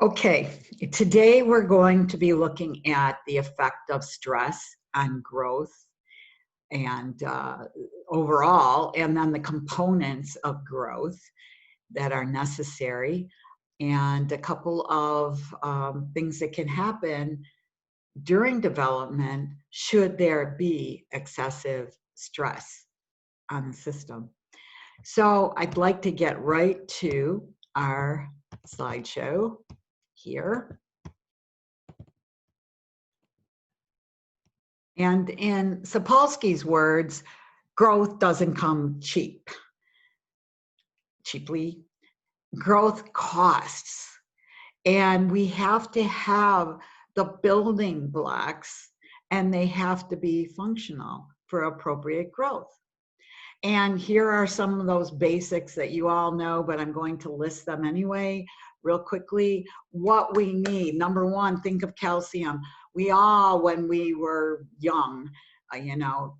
Okay, today we're going to be looking at the effect of stress on growth and overall, and then the components of growth that are necessary, and a couple of things that can happen during development should there be excessive stress on the system. So I'd like to get right to our slideshow here. And in Sapolsky's words, growth doesn't come cheaply. Growth costs. And we have to have the building blocks, and they have to be functional for appropriate growth. And here are some of those basics that you all know, but I'm going to list them anyway, real quickly. What we need, number one, think of calcium. We all, when we were young,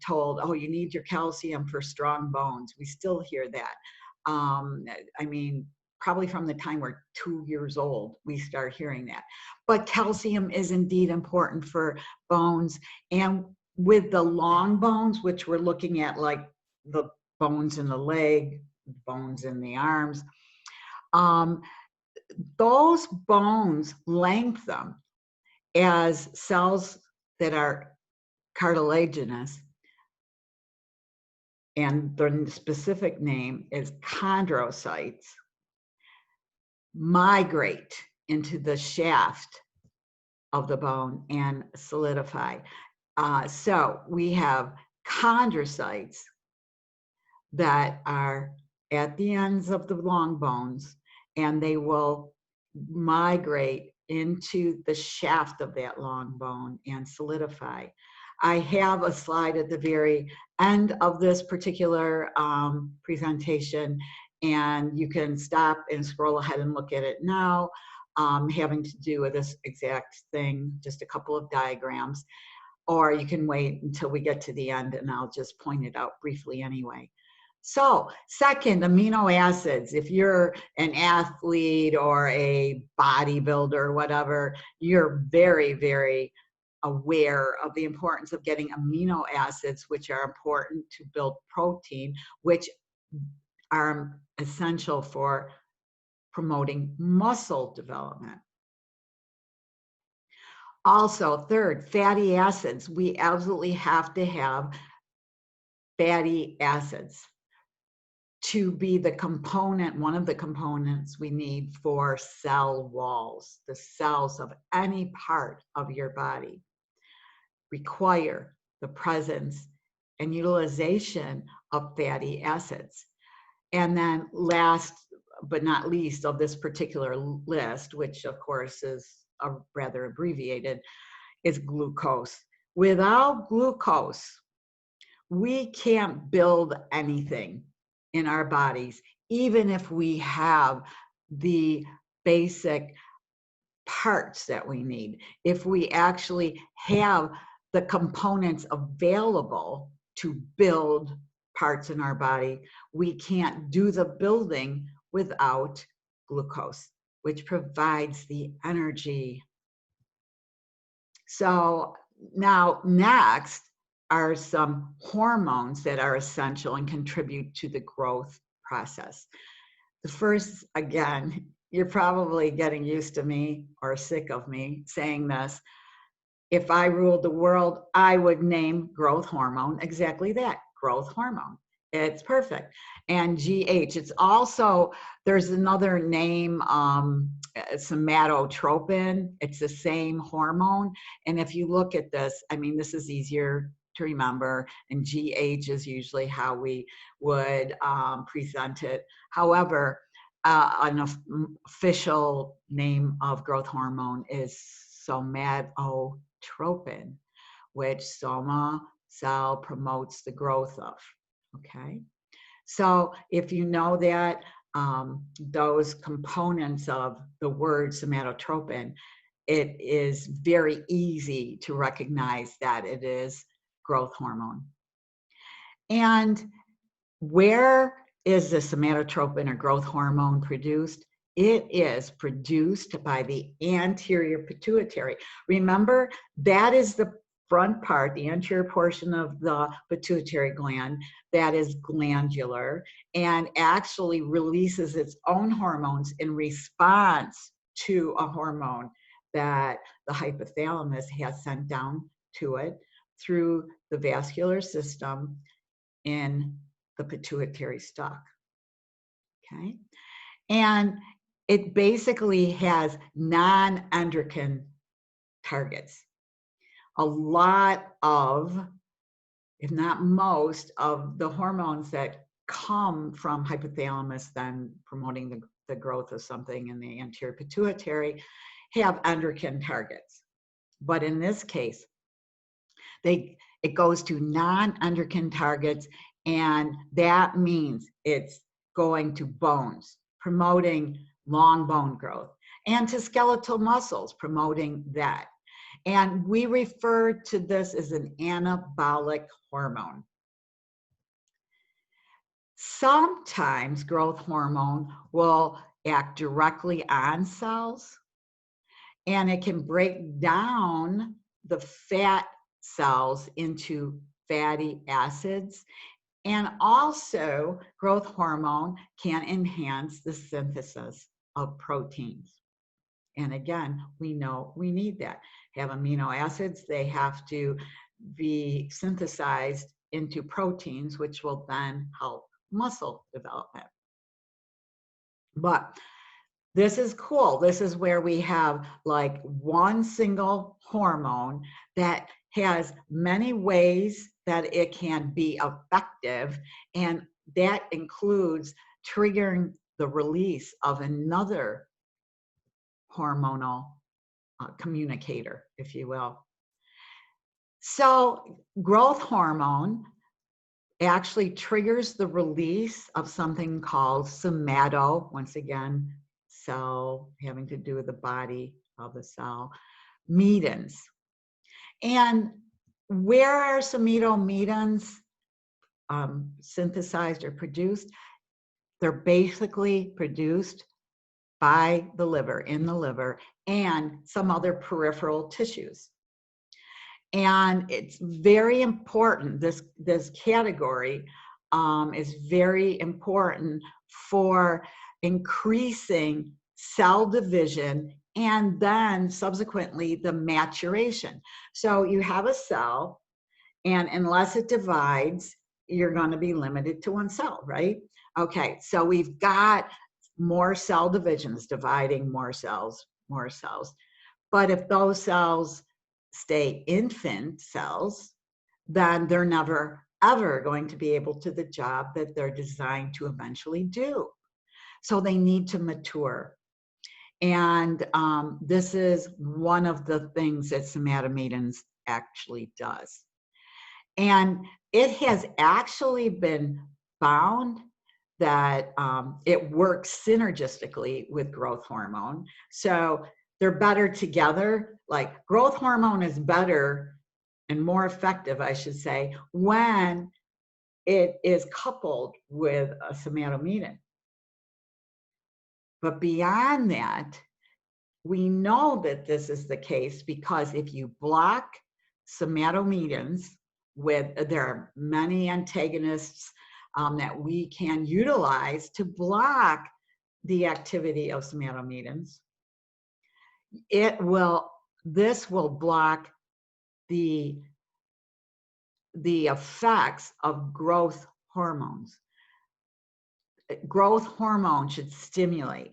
told, oh, you need your calcium for strong bones. We still hear that. I mean, probably from the time we're 2 years old, we start hearing that. But calcium is indeed important for bones. And with the long bones, which we're looking at, like the bones in the leg, bones in the arms, those bones lengthen as cells that are cartilaginous, and the specific name is chondrocytes, migrate into the shaft of the bone and solidify. So we have chondrocytes that are at the ends of the long bones, and they will migrate into the shaft of that long bone and solidify. I have a slide at the very end of this particular presentation, and you can stop and scroll ahead and look at it now, having to do with this exact thing, just a couple of diagrams, or you can wait until we get to the end and I'll just point it out briefly anyway. So, second, amino acids. If you're an athlete or a bodybuilder or whatever, you're very, very aware of the importance of getting amino acids, which are important to build protein, which are essential for promoting muscle development. Also, third, fatty acids. We absolutely have to have fatty acids to be the component, one of the components we need for cell walls. The cells of any part of your body require the presence and utilization of fatty acids. And then last but not least of this particular list, which of course is rather abbreviated, is glucose. Without glucose, we can't build anything in our bodies, even if we have the basic parts that we need. If we actually have the components available to build parts in our body, we can't do the building without glucose, which provides the energy. So now next are some hormones that are essential and contribute to the growth process. The first, again, you're probably getting used to me or sick of me saying this. If I ruled the world, I would name growth hormone exactly that, growth hormone. It's perfect. And GH, it's also, there's another name, somatotropin. It's the same hormone. And if you look at this, I mean, this is easier to remember, and GH is usually how we would present it. However, an official name of growth hormone is somatotropin, which soma, cell, promotes the growth of. Okay, so if you know that those components of the word somatotropin, it is very easy to recognize that it is growth hormone. And where is the somatotropin or growth hormone produced? It is produced by the anterior pituitary. Remember, that is the front part, the anterior portion of the pituitary gland that is glandular and actually releases its own hormones in response to a hormone that the hypothalamus has sent down to it through the vascular system in the pituitary stalk. Okay? And it basically has non-endocrine targets. A lot of, if not most, of the hormones that come from hypothalamus then promoting the growth of something in the anterior pituitary have endocrine targets. But in this case, it goes to non-endocrine targets, and that means it's going to bones, promoting long bone growth, and to skeletal muscles, promoting that. And we refer to this as an anabolic hormone. Sometimes growth hormone will act directly on cells, and it can break down the fat cells into fatty acids. And also, growth hormone can enhance the synthesis of proteins. And again, we know we need that. Have amino acids, they have to be synthesized into proteins, which will then help muscle development. But this is cool. This is where we have like one single hormone that has many ways that it can be effective, and that includes triggering the release of another hormonal communicator, if you will. So growth hormone actually triggers the release of something called somato, once again, cell having to do with the body of the cell, medins. And where are somatomedins synthesized or produced? They're basically produced by the liver, in the liver, and some other peripheral tissues. And it's very important, this category is very important for increasing cell division and then subsequently the maturation. So you have a cell, and unless it divides, you're going to be limited to one cell, right? Okay, so we've got more cell divisions, dividing more cells. But if those cells stay infant cells, then they're never, ever going to be able to do the job that they're designed to eventually do. So they need to mature. And this is one of the things that somatomedins actually does. And it has actually been found that it works synergistically with growth hormone. So they're better together. Like growth hormone is better and more effective, I should say, when it is coupled with a somatomedin. But beyond that, we know that this is the case because if you block somatomedins there are many antagonists that we can utilize to block the activity of somatomedins. This will block the effects of growth hormones. Growth hormone should stimulate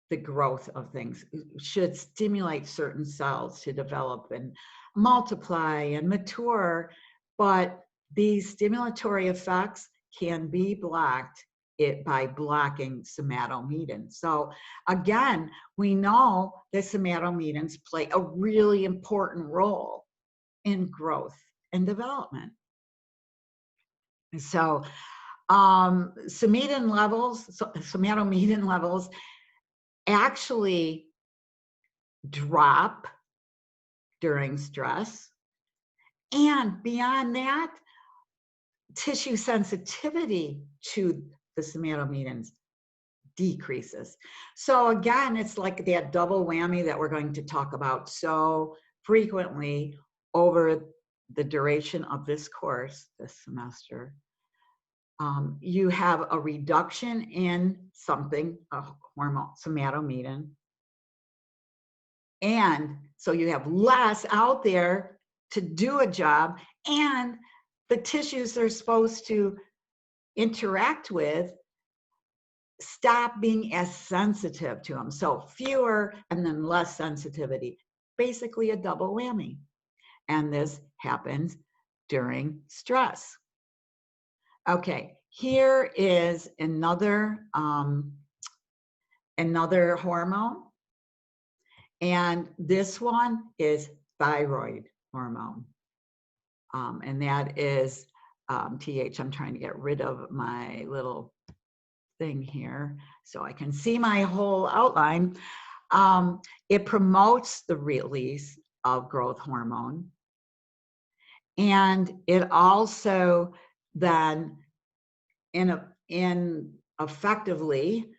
the growth of things, should stimulate certain cells to develop and multiply and mature, but these stimulatory effects can be blocked by blocking somatomedins. So again, we know that somatomedins play a really important role in growth and development. So somatomedin levels actually drop during stress. And beyond that, tissue sensitivity to the somatomedins decreases. So again, it's like that double whammy that we're going to talk about so frequently over the duration of this course, this semester. You have a reduction in something, a hormone, somatomedin. And so you have less out there to do a job, and the tissues they're supposed to interact with stop being as sensitive to them. So fewer and then less sensitivity, basically a double whammy. And this happens during stress. Okay, here is another hormone. And this one is thyroid hormone. And that is TH. I'm trying to get rid of my little thing here so I can see my whole outline. It promotes the release of growth hormone. And it also then effectively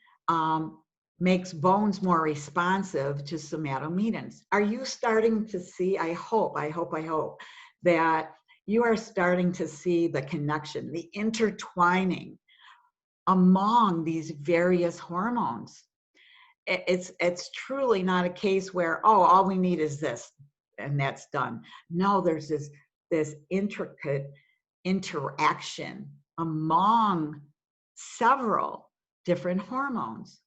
makes bones more responsive to somatomedins. Are you starting to see, I hope that you are starting to see the connection, the intertwining among these various hormones. It's truly not a case where, oh, all we need is this and that's done. No, there's this intricate interaction among several different hormones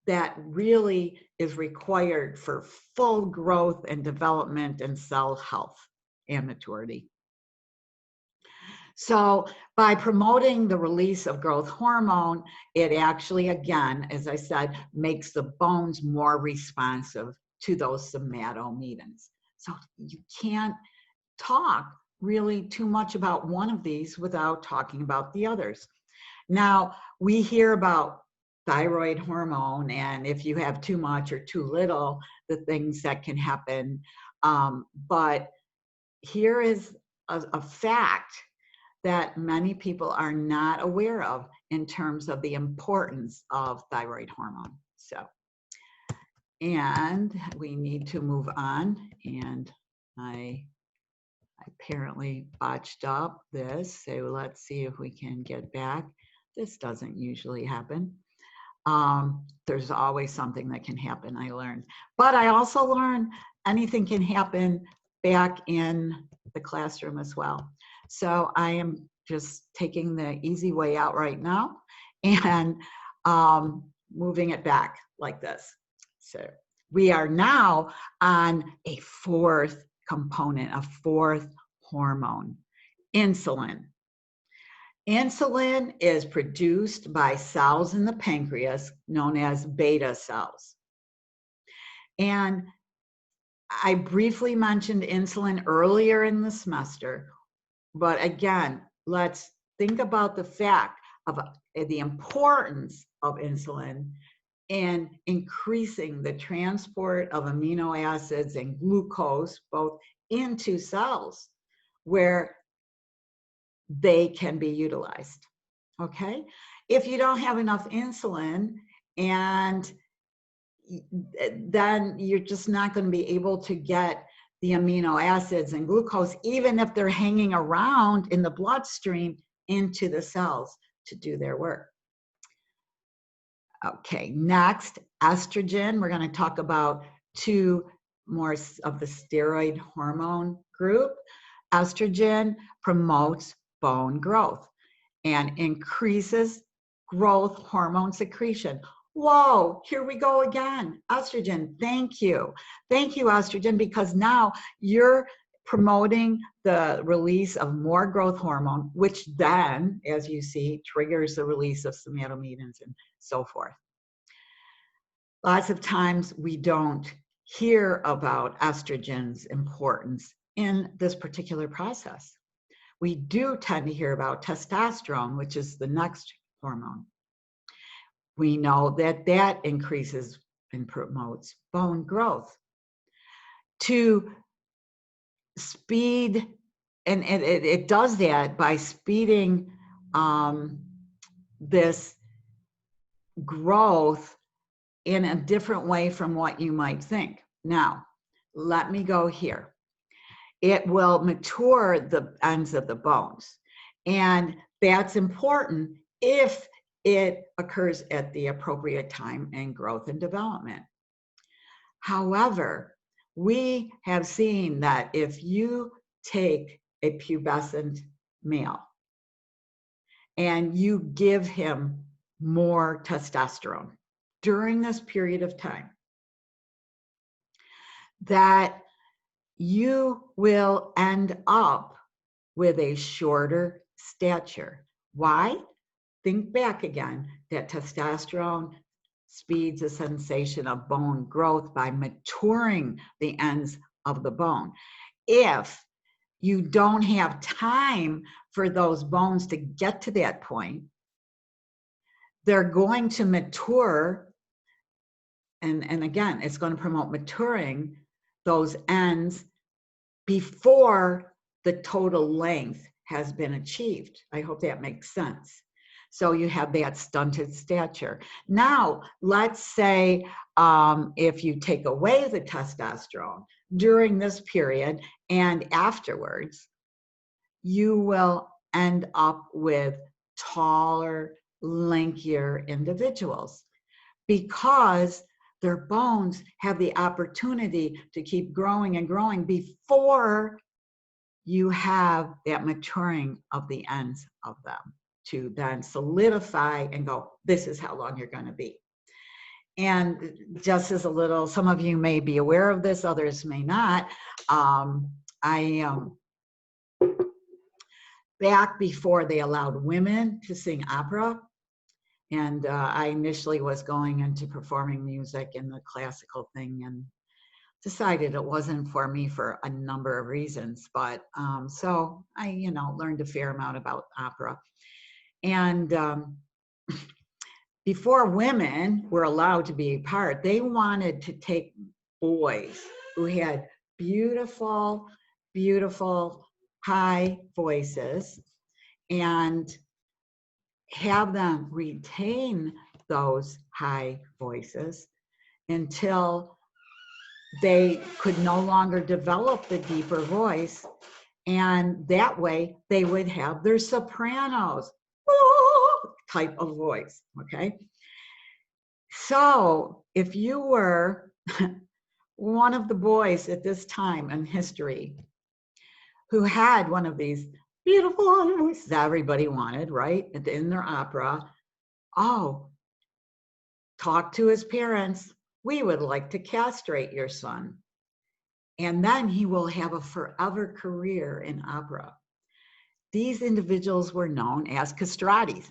that really is required for full growth and development and cell health and maturity. So by promoting the release of growth hormone, it actually, again, as I said, makes the bones more responsive to those somatomedins. So you can't talk really too much about one of these without talking about the others. Now, we hear about thyroid hormone, and if you have too much or too little, the things that can happen. But here is a fact that many people are not aware of in terms of the importance of thyroid hormone. So, and we need to move on, and I apparently botched up this, so let's see if we can get back. This doesn't usually happen. There's always something that can happen, I learned. But I also learned anything can happen back in the classroom as well. So I am just taking the easy way out right now and moving it back like this. So we are now on a fourth component, a fourth hormone, insulin. Insulin is produced by cells in the pancreas known as beta cells. And I briefly mentioned insulin earlier in the semester, but again, let's think about the fact of the importance of insulin in increasing the transport of amino acids and glucose both into cells where they can be utilized. Okay? If you don't have enough insulin, and then you're just not going to be able to get the amino acids and glucose, even if they're hanging around in the bloodstream, into the cells to do their work. Okay, next, estrogen. We're going to talk about two more of the steroid hormone group. Estrogen promotes bone growth and increases growth hormone secretion. Whoa, here we go again. Estrogen, thank you. Thank you, estrogen, because now you're promoting the release of more growth hormone, which then, as you see, triggers the release of somatomedins and so forth. Lots of times we don't hear about estrogen's importance in this particular process. We do tend to hear about testosterone, which is the next hormone. We know that that increases and promotes bone growth. To speed, and it does that by speeding this growth in a different way from what you might think. Now, let me go here. It will mature the ends of the bones. And that's important if it occurs at the appropriate time in growth and development. However, we have seen that if you take a pubescent male and you give him more testosterone during this period of time, that you will end up with a shorter stature. Why? Think back again, that testosterone speeds the sensation of bone growth by maturing the ends of the bone. If you don't have time for those bones to get to that point, they're going to mature, and again, it's going to promote maturing those ends before the total length has been achieved. I hope that makes sense. So you have that stunted stature. Now, let's say if you take away the testosterone during this period and afterwards, you will end up with taller, lankier individuals because their bones have the opportunity to keep growing and growing before you have that maturing of the ends of them to then solidify and go, this is how long you're going to be. And just as a little, some of you may be aware of this, others may not. Back before they allowed women to sing opera, and I initially was going into performing music and the classical thing, and decided it wasn't for me for a number of reasons. But so I, learned a fair amount about opera. And before women were allowed to be a part, they wanted to take boys who had beautiful, beautiful high voices and have them retain those high voices until they could no longer develop the deeper voice. And that way they would have their sopranos type of voice, okay? So if you were one of the boys at this time in history who had one of these beautiful voices everybody wanted, right, in their opera, talk to his parents. We would like to castrate your son. And then he will have a forever career in opera. These individuals were known as castratis,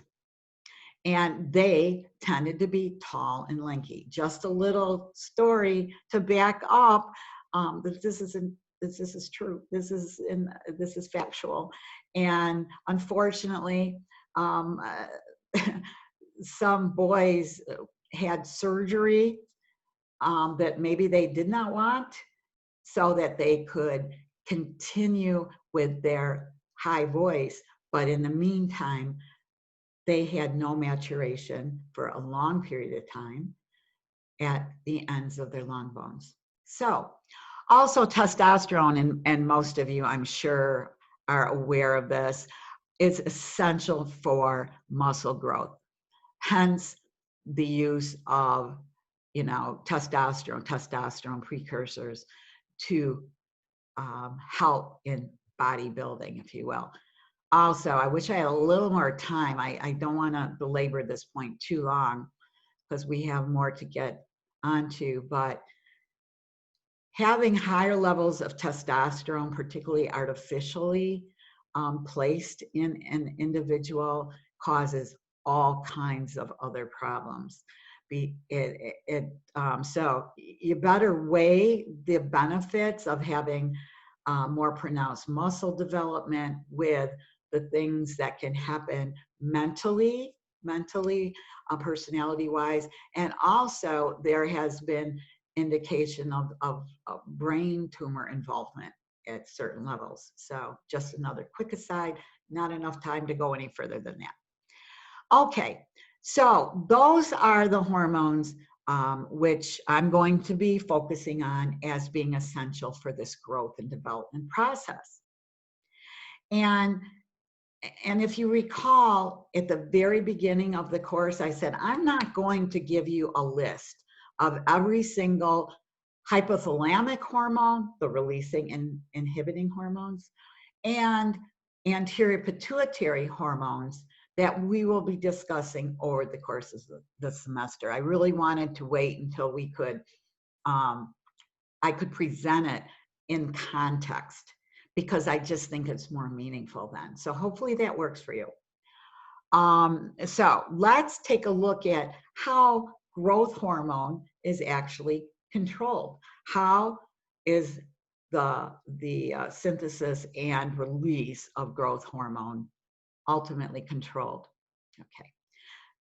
and they tended to be tall and lanky. Just a little story to back up that this is true. This is factual. And unfortunately, some boys had surgery that maybe they did not want, so that they could continue with their high voice. But in the meantime, they had no maturation for a long period of time at the ends of their long bones. So also testosterone, and most of you, I'm sure, are aware of this, is essential for muscle growth. Hence the use of, testosterone precursors to help in bodybuilding, if you will. Also, I wish I had a little more time. I don't want to belabor this point too long because we have more to get onto, but having higher levels of testosterone, particularly artificially placed in an individual, causes all kinds of other problems. So you better weigh the benefits of having more pronounced muscle development with the things that can happen mentally, personality-wise, and also there has been indication of brain tumor involvement at certain levels. So just another quick aside, not enough time to go any further than that. Okay, So those are the hormones which I'm going to be focusing on as being essential for this growth and development process. And if you recall, at the very beginning of the course, I said, I'm not going to give you a list of every single hypothalamic hormone, the releasing and inhibiting hormones, and anterior pituitary hormones that we will be discussing over the course of the semester. I really wanted to wait until we could, I could present it in context, because I just think it's more meaningful then. So hopefully that works for you. So let's take a look at how growth hormone is actually controlled. How is the synthesis and release of growth hormone ultimately controlled? Okay.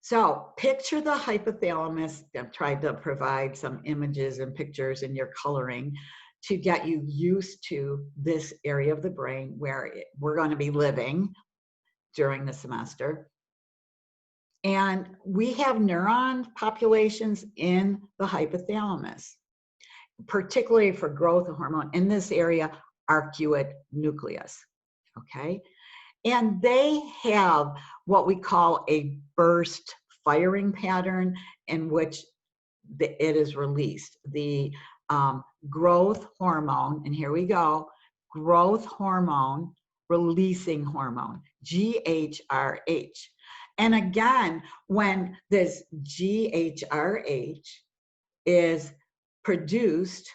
So picture the hypothalamus. I've tried to provide some images and pictures in your coloring to get you used to this area of the brain where we're going to be living during the semester. And we have neuron populations in the hypothalamus, particularly for growth hormone in this area, arcuate nucleus, okay? And they have what we call a burst firing pattern in which it is released. The growth hormone, and here we go, growth hormone, releasing hormone, GHRH. And again, when this GHRH is produced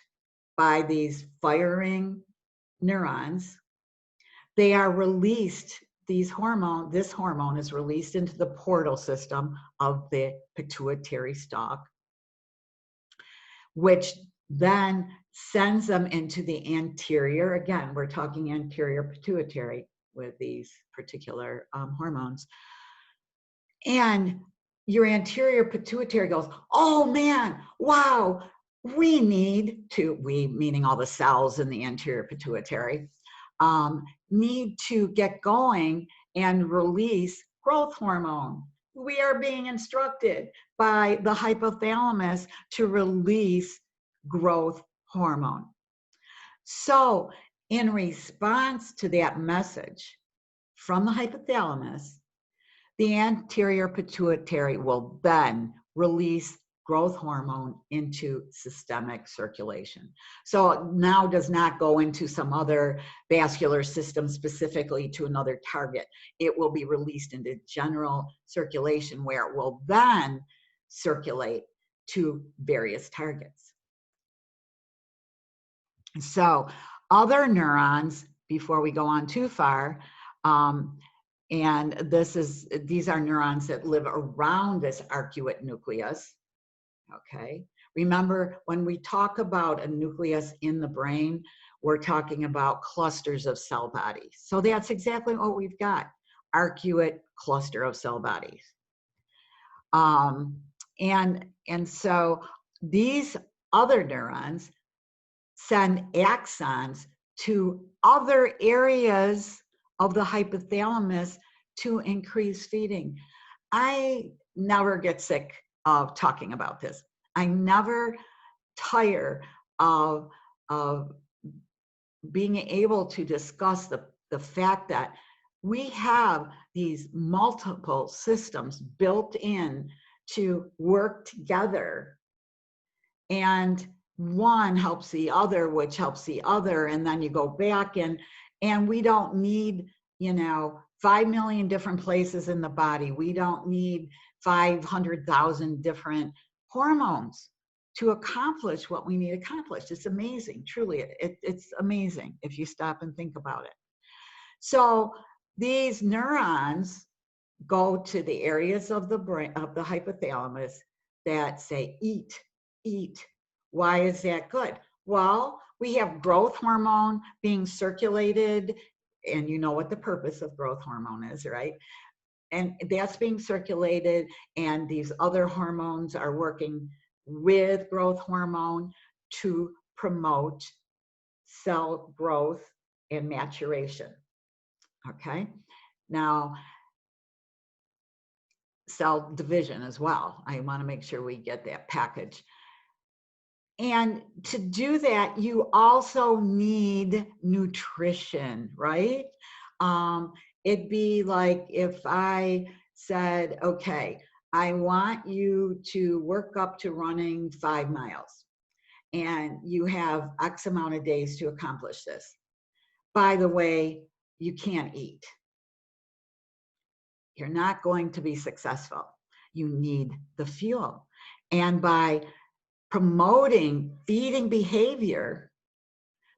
by these firing neurons, they are released, this hormone is released into the portal system of the pituitary stalk, which then sends them into the anterior. Again, we're talking anterior pituitary with these particular hormones. And your anterior pituitary goes, oh man, wow, we need to, we meaning all the cells in the anterior pituitary, need to get going and release growth hormone. We are being instructed by the hypothalamus to release growth hormone. So in response to that message from the hypothalamus, the anterior pituitary will then release growth hormone into systemic circulation. So it now does not go into some other vascular system specifically to another target. It will be released into general circulation where it will then circulate to various targets. So other neurons, before we go on too far, and these are neurons that live around this arcuate nucleus, okay? Remember, when we talk about a nucleus in the brain, we're talking about clusters of cell bodies. So that's exactly what we've got, arcuate cluster of cell bodies. And so these other neurons send axons to other areas of the hypothalamus to increase feeding. I never get sick of talking about this. I never tire of being able to discuss the fact that we have these multiple systems built in to work together, and one helps the other, which helps the other, and then you go back and we don't need, 5 million different places in the body. We don't need 500,000 different hormones to accomplish what we need accomplished. It's amazing, truly. It's amazing if you stop and think about it. So these neurons go to the areas of the brain, of the hypothalamus, that say eat, eat. Why is that good? Well, we have growth hormone being circulated, and you know what the purpose of growth hormone is, right? And that's being circulated, and these other hormones are working with growth hormone to promote cell growth and maturation. Okay? Now, cell division as well. I want to make sure we get that package. And to do that, you also need nutrition, right? It'd be like if I said, okay, I want you to work up to running 5 miles, and you have X amount of days to accomplish this. By the way, you can't eat. You're not going to be successful. You need the fuel. And by promoting feeding behavior,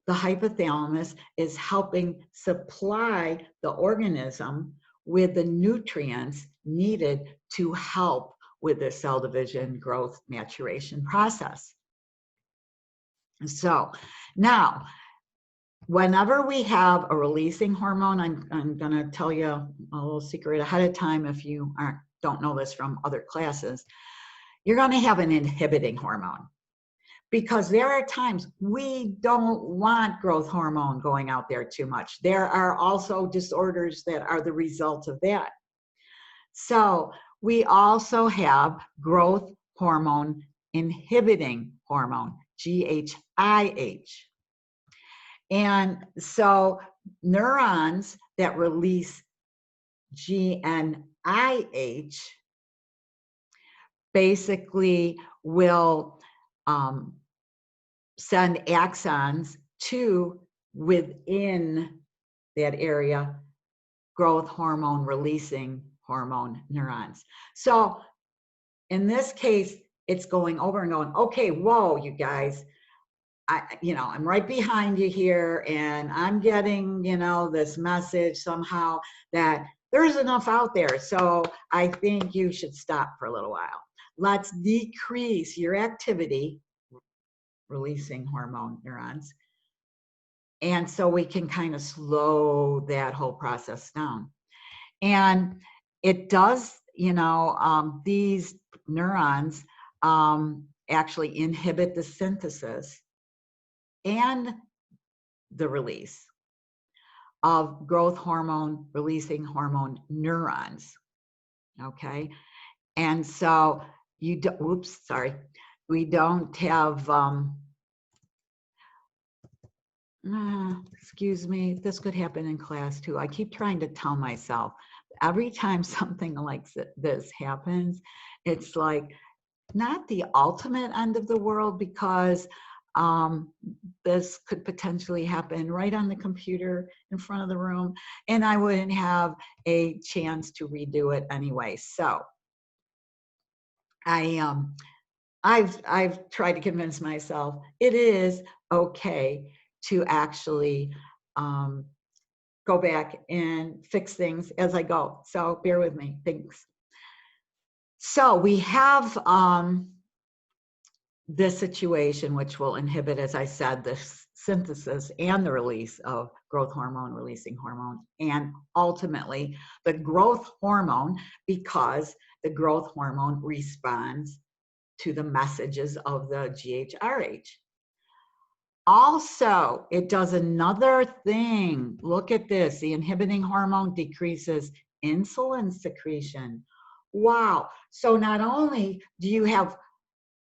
the hypothalamus is helping supply the organism with the nutrients needed to help with the cell division, growth, maturation process. So now, whenever we have a releasing hormone, I'm going to tell you a little secret ahead of time if you don't know this from other classes. You're going to have an inhibiting hormone, because there are times we don't want growth hormone going out there too much. There are also disorders that are the result of that. So we also have growth hormone inhibiting hormone, GHIH. And so neurons that release GNIH basically will send axons to within that area growth hormone releasing hormone neurons. So in this case, it's going over and going, okay, whoa, you guys, I'm right behind you here, and I'm getting, this message somehow that there's enough out there. So I think you should stop for a little while. Let's decrease your activity, releasing hormone neurons. And so we can kind of slow that whole process down. And it does, these neurons actually inhibit the synthesis and the release of growth hormone releasing hormone neurons. Okay. And so we don't have, excuse me, this could happen in class too. I keep trying to tell myself every time something like this happens, it's like not the ultimate end of the world, because this could potentially happen right on the computer in front of the room, and I wouldn't have a chance to redo it anyway. So I've tried to convince myself it is okay to actually go back and fix things as I go. So bear with me. Thanks. So we have this situation which will inhibit, as I said, the synthesis and the release of growth hormone releasing hormone, and ultimately the growth hormone, because the growth hormone responds to the messages of the GHRH. Also, it does another thing. Look at this. The inhibiting hormone decreases insulin secretion. Wow. So not only do you have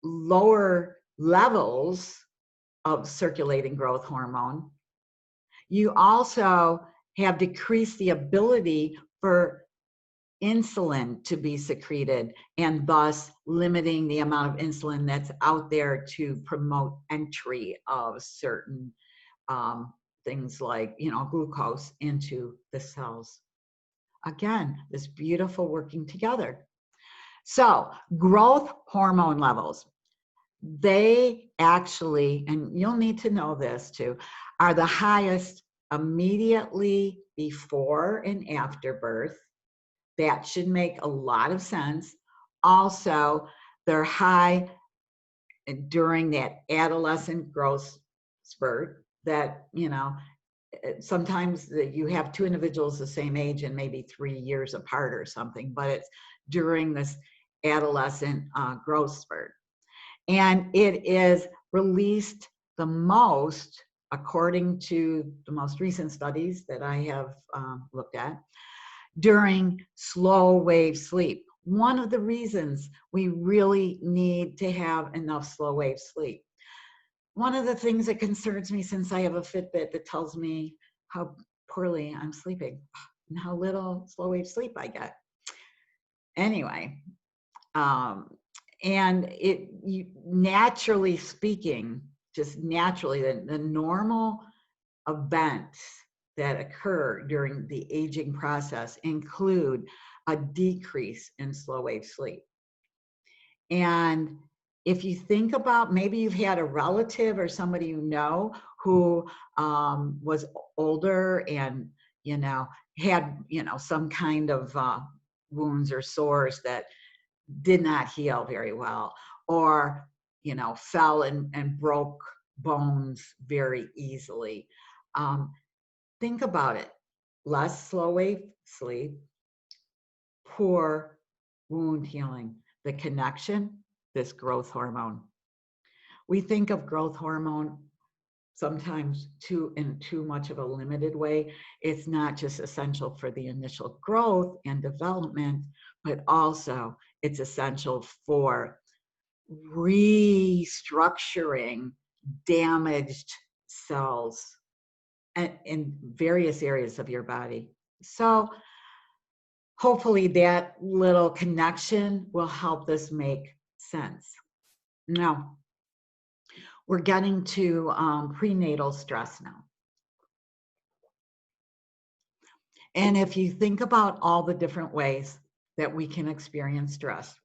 lower levels of circulating growth hormone, you also have decreased the ability for insulin to be secreted, and thus limiting the amount of insulin that's out there to promote entry of certain things like, glucose into the cells. Again, this beautiful working together. So growth hormone levels, they actually, and you'll need to know this too, are the highest immediately before and after birth. That should make a lot of sense. Also, they're high during that adolescent growth spurt that, sometimes you have two individuals the same age and maybe 3 years apart or something, but it's during this adolescent growth spurt. And it is released the most, according to the most recent studies that I have looked at, during slow wave sleep. one of the reasons we really need to have enough slow wave sleep. One of the things that concerns me, since I have a Fitbit that tells me how poorly I'm sleeping and how little slow wave sleep I get. Anyway, and naturally speaking, just naturally, the normal events that occur during the aging process include a decrease in slow wave sleep. And if you think about, maybe you've had a relative or somebody you know who was older and, had, some kind of wounds or sores that did not heal very well, or, fell and broke bones very easily. Think about it. Less slow wave sleep, poor wound healing. The connection, this growth hormone. We think of growth hormone sometimes in too much of a limited way. It's not just essential for the initial growth and development, but also it's essential for restructuring damaged cells in various areas of your body. So hopefully that little connection will help this make sense. Now, we're getting to prenatal stress now. And if you think about all the different ways that we can experience stress,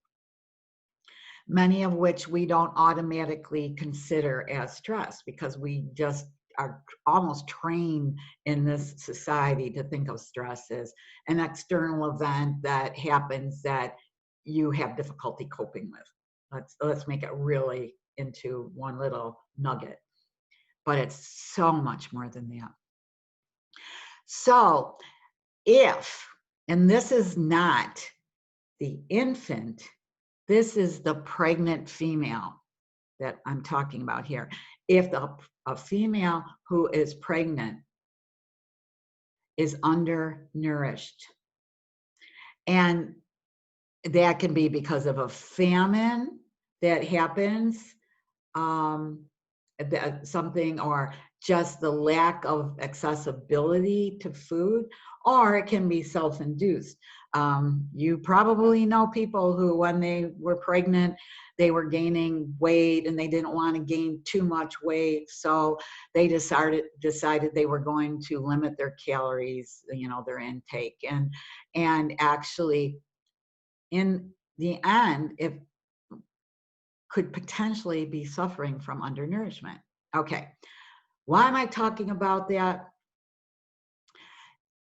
many of which we don't automatically consider as stress because we just are almost trained in this society to think of stress as an external event that happens that you have difficulty coping with. Let's make it really into one little nugget, but it's so much more than that. So and this is not the infant, this is the pregnant female that I'm talking about here. If a female who is pregnant is undernourished, and that can be because of a famine that happens, something, or just the lack of accessibility to food, or it can be self-induced. You probably know people who, when they were pregnant, they were gaining weight and they didn't want to gain too much weight, so they decided they were going to limit their calories, their intake, and actually, in the end, it could potentially be suffering from undernourishment. Okay, why am I talking about that?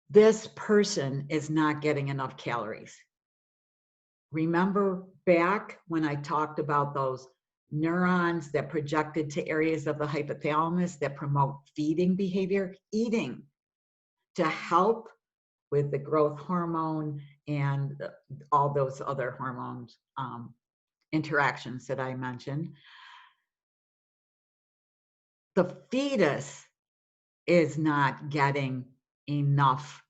This person is not getting enough calories. Remember back when I talked about those neurons that projected to areas of the hypothalamus that promote feeding behavior, eating, to help with the growth hormone and all those other hormones interactions that I mentioned. The fetus is not getting enough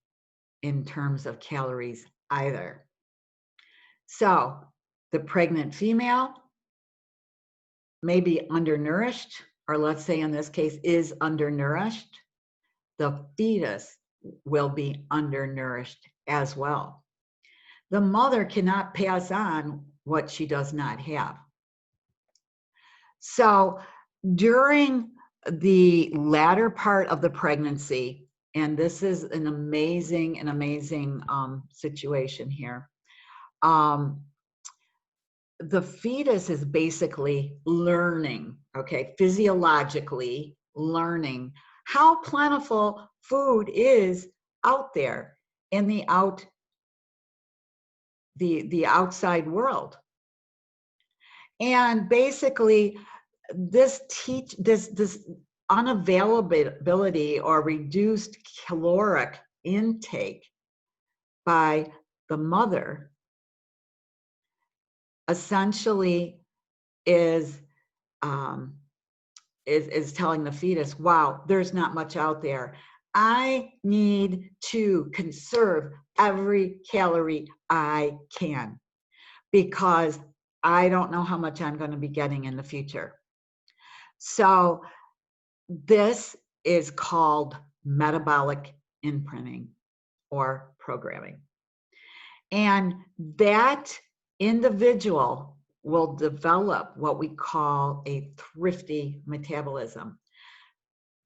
in terms of calories either. So the pregnant female may be undernourished, or let's say in this case is undernourished. The fetus will be undernourished as well. The mother cannot pass on what she does not have. So during the latter part of the pregnancy, and this is an amazing situation here, the fetus is basically learning, okay, physiologically learning how plentiful food is out there in the outside world. And basically this unavailability or reduced caloric intake by the mother essentially is telling the fetus, wow, there's not much out there. I need to conserve every calorie I can. because I don't know how much I'm going to be getting in the future. So this is called metabolic imprinting or programming. And that individual will develop what we call a thrifty metabolism.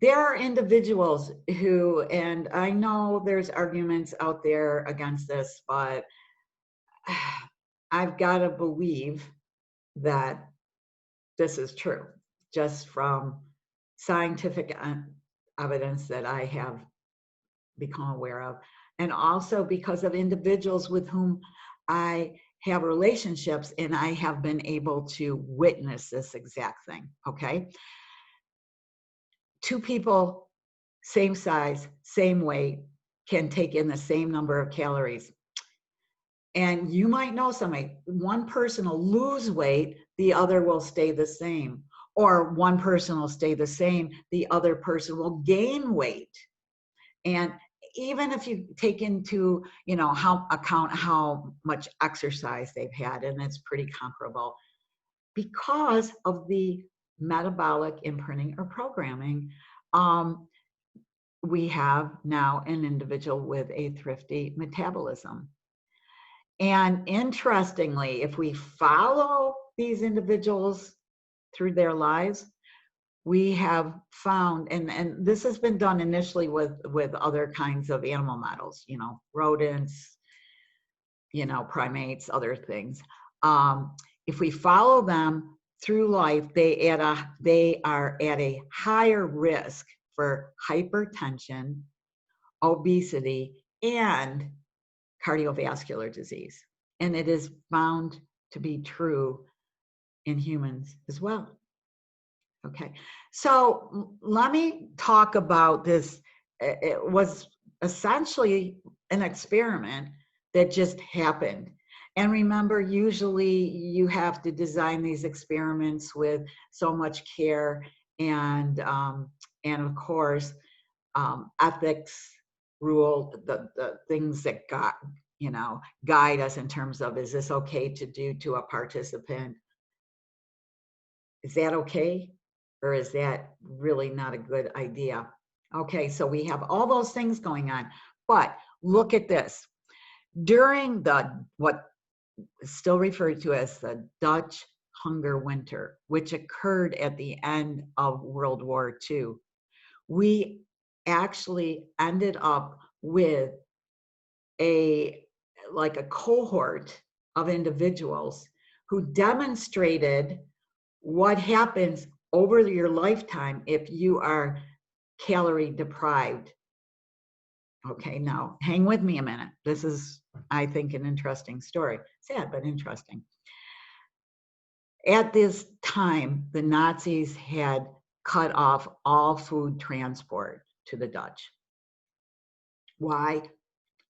There are individuals who, and I know there's arguments out there against this, but I've got to believe that this is true, just from scientific evidence that I have become aware of, and also because of individuals with whom I have relationships and I have been able to witness this exact thing, okay? Two people, same size, same weight, can take in the same number of calories. And you might know somebody, one person will lose weight, the other will stay the same. Or one person will stay the same, the other person will gain weight. And even if you take into, account how much exercise they've had, and it's pretty comparable, because of the metabolic imprinting or programming, we have now an individual with a thrifty metabolism. And interestingly, if we follow these individuals through their lives, we have found, and this has been done initially with other kinds of animal models, rodents, primates, other things. If we follow them through life, they are at a higher risk for hypertension, obesity, and cardiovascular disease. And it is found to be true in humans as well. Okay, so let me talk about this. It was essentially an experiment that just happened. And remember, usually you have to design these experiments with so much care and of course, ethics rule, the things that guide us in terms of, is this okay to do to a participant? Is that okay? Or is that really not a good idea? Okay, so we have all those things going on, but look at this. During what is still referred to as the Dutch Hunger Winter, which occurred at the end of World War II, we actually ended up with a cohort of individuals who demonstrated what happens over your lifetime if you are calorie deprived. Okay, now hang with me a minute. This is, I think, an interesting story. Sad, but interesting. At this time, the Nazis had cut off all food transport to the Dutch. Why?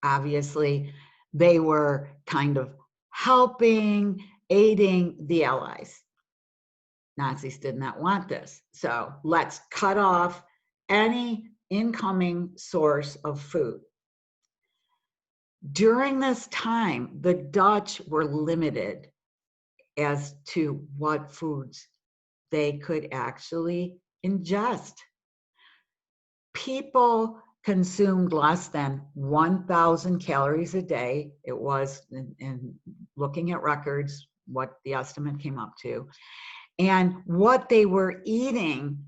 Obviously, they were kind of helping, aiding the Allies. Nazis did not want this. So let's cut off any incoming source of food. During this time, the Dutch were limited as to what foods they could actually ingest. People consumed less than 1,000 calories a day. It was, in looking at records, what the estimate came up to. And what they were eating,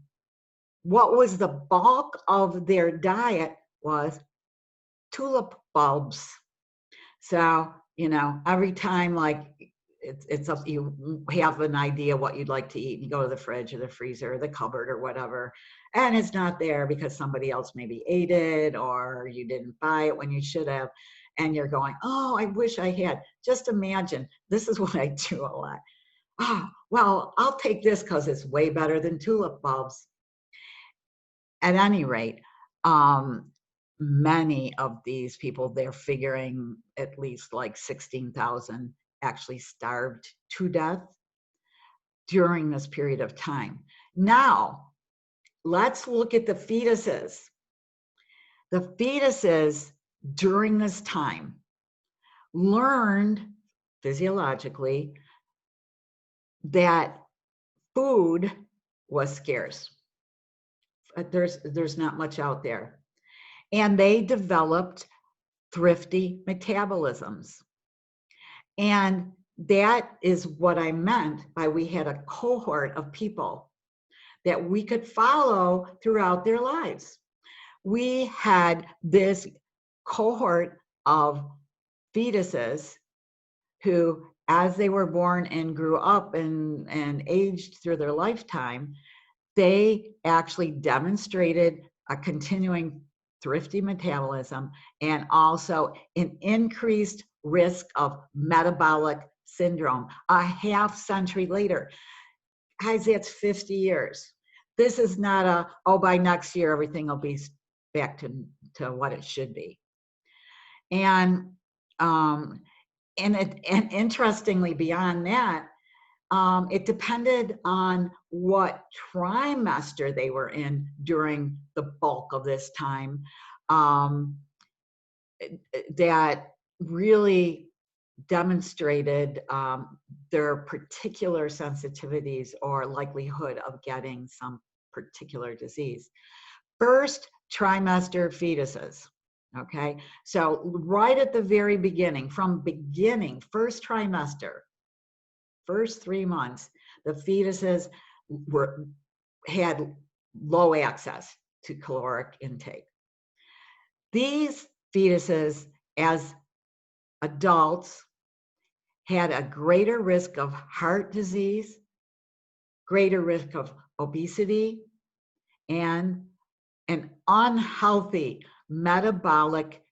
what was the bulk of their diet, was tulip bulbs. So, every time, it's up, you have an idea what you'd like to eat, you go to the fridge or the freezer or the cupboard or whatever, and it's not there because somebody else maybe ate it or you didn't buy it when you should have, and you're going, oh, I wish I had. Just imagine, this is what I do a lot. Oh, well, I'll take this because it's way better than tulip bulbs. At any rate, many of these people, they're figuring at least 16,000 actually starved to death during this period of time. Now, let's look at the fetuses. The fetuses during this time learned physiologically, that food was scarce. There's not much out there. And they developed thrifty metabolisms. And that is what I meant by we had a cohort of people that we could follow throughout their lives. We had this cohort of fetuses who, as they were born and grew up and aged through their lifetime, they actually demonstrated a continuing thrifty metabolism and also an increased risk of metabolic syndrome a half century later. Guys, that's 50 years. This is not a, oh, by next year, everything will be back to what it should be. And interestingly, beyond that, it depended on what trimester they were in during the bulk of this time, that really demonstrated their particular sensitivities or likelihood of getting some particular disease. First trimester fetuses, okay? So right at the very beginning, first trimester, first 3 months, the fetuses had low access to caloric intake. These fetuses, as adults, had a greater risk of heart disease, greater risk of obesity, and an unhealthy metabolic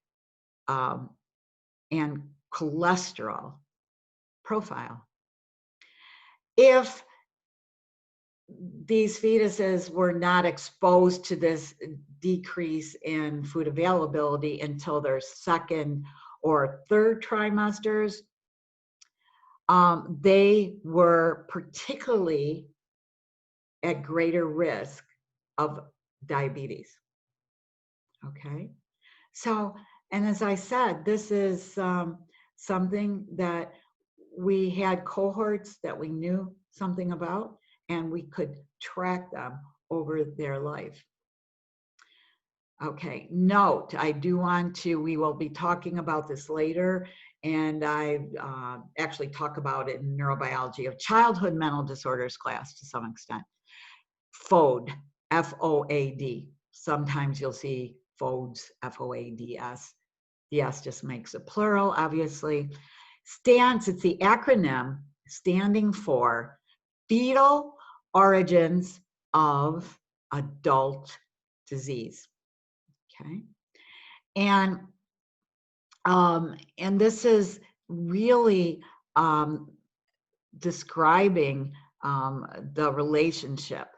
and cholesterol profile. If these fetuses were not exposed to this decrease in food availability until their second or third trimesters, they were particularly at greater risk of diabetes. Okay, so, and as I said, this is something that we had cohorts that we knew something about, and we could track them over their life. Okay, note, I do want to, we will be talking about this later, and I actually talk about it in neurobiology of childhood mental disorders class to some extent. FOAD, F-O-A-D. Sometimes you'll see FOADs, F-O-A-D-S. The S just makes it plural, obviously. Stands, it's the acronym standing for Fetal Origins of Adult Disease. Okay, and this is really describing the relationship,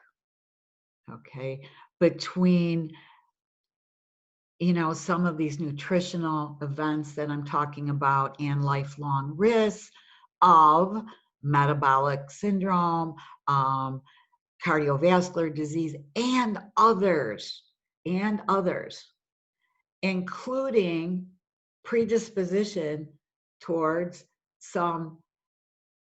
okay, between, you know, some of these nutritional events that I'm talking about and lifelong risks of metabolic syndrome, cardiovascular disease, and others, including predisposition towards some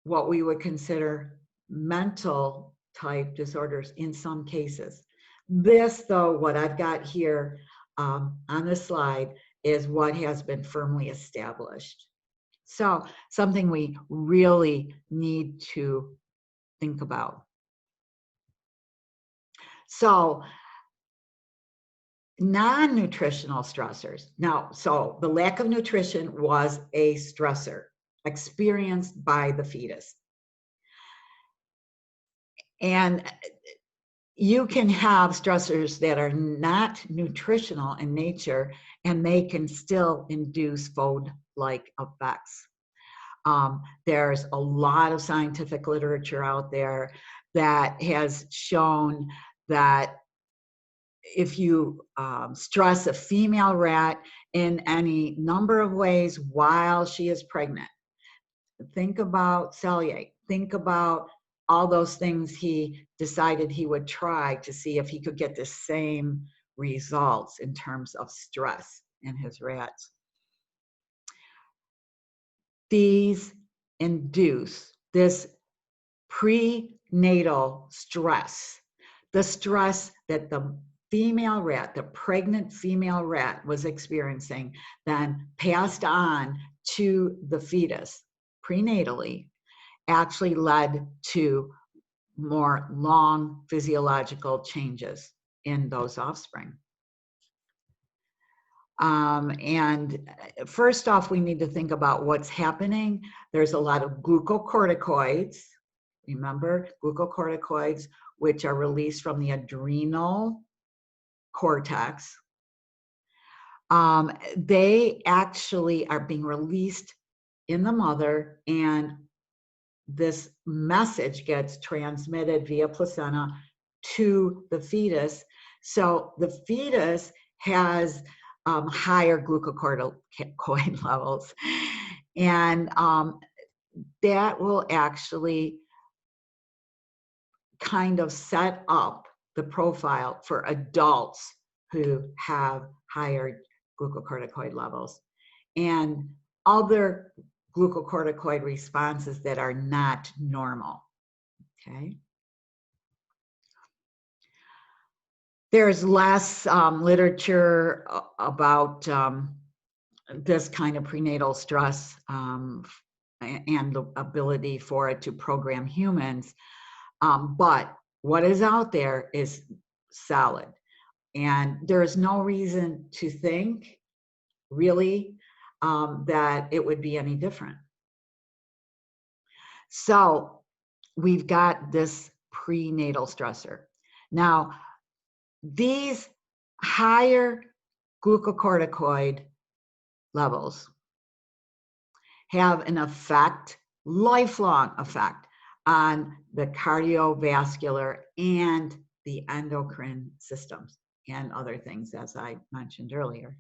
what we would consider mental type disorders in some cases. This, though, what I've got here on the slide is what has been firmly established. So something we really need to think about. So non-nutritional stressors. Now, so the lack of nutrition was a stressor experienced by the fetus. And you can have stressors that are not nutritional in nature, and they can still induce FOAD-like effects. There's a lot of scientific literature out there that has shown that if you stress a female rat in any number of ways while she is pregnant, think about celiac, think about all those things he decided he would try to see if he could get the same results in terms of stress in his rats. These induce this prenatal stress, the stress that the female rat, the pregnant female rat was experiencing, then passed on to the fetus prenatally, actually led to more long physiological changes in those offspring. And first off, we need to think about what's happening. There's a lot of glucocorticoids. Remember, glucocorticoids, which are released from the adrenal cortex. They actually are being released in the mother, and this message gets transmitted via placenta to the fetus. So the fetus has higher glucocorticoid levels, and that will actually kind of set up the profile for adults who have higher glucocorticoid levels and other glucocorticoid responses that are not normal. Okay. There's less literature about this kind of prenatal stress and the ability for it to program humans. But what is out there is solid. And there is no reason to think, really, that it would be any different. So we've got this prenatal stressor. Now, these higher glucocorticoid levels have an effect, lifelong effect, on the cardiovascular and the endocrine systems and other things, as I mentioned earlier.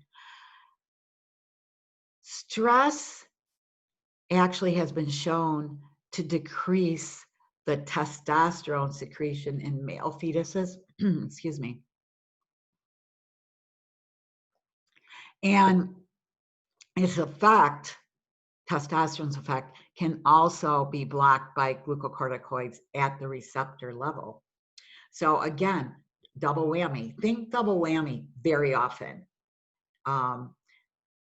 Stress actually has been shown to decrease the testosterone secretion in male fetuses, excuse me. And its effect, testosterone's effect, can also be blocked by glucocorticoids at the receptor level. So again, double whammy. Think double whammy very often.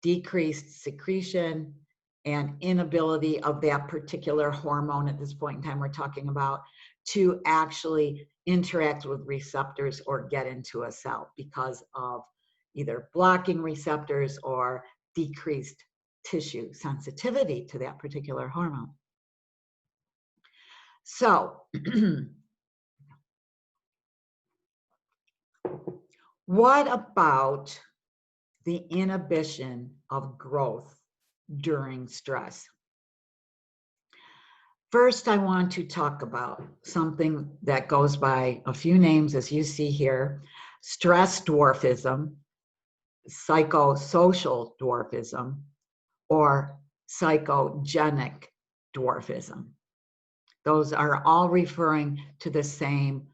Decreased secretion and inability of that particular hormone at this point in time we're talking about to actually interact with receptors or get into a cell because of either blocking receptors or decreased tissue sensitivity to that particular hormone. So, what about the inhibition of growth during stress? First, I want to talk about something that goes by a few names, as you see here: stress dwarfism, psychosocial dwarfism, or psychogenic dwarfism. Those are all referring to the same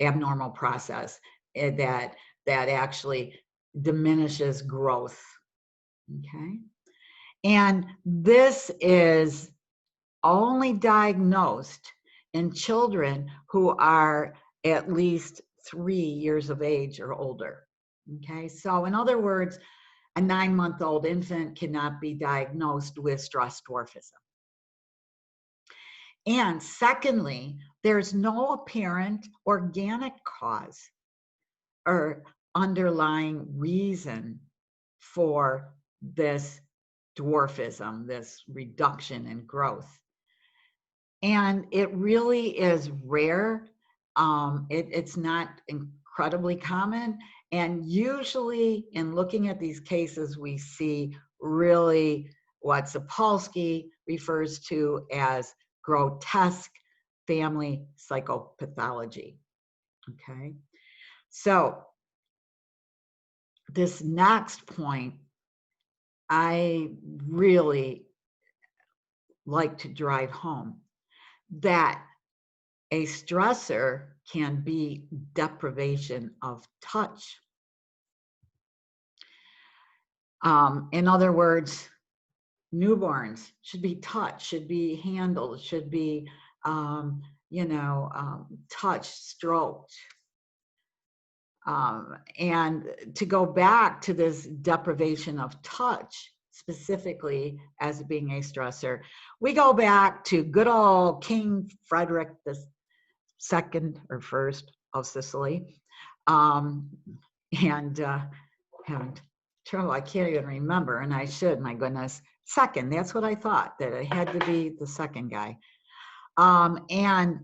abnormal process that actually diminishes growth. Okay, and this is only diagnosed in children who are at least 3 years of age or older. Okay, so in other words, a 9-month-old infant cannot be diagnosed with stress dwarfism. And secondly, there's no apparent organic cause or underlying reason for this dwarfism, this reduction in growth. And it really is rare. It's not incredibly common. And usually in looking at these cases, we see really what Sapolsky refers to as grotesque family psychopathology. Okay, so this next point, I really like to drive home that a stressor can be deprivation of touch. In other words, newborns should be touched, should be handled, should be, touched, stroked. And to go back to this deprivation of touch, specifically as being a stressor, we go back to good old King Frederick the second or first of Sicily. And haven't trouble, I can't even remember, and I should, my goodness. Second, that's what I thought, that it had to be the second guy. And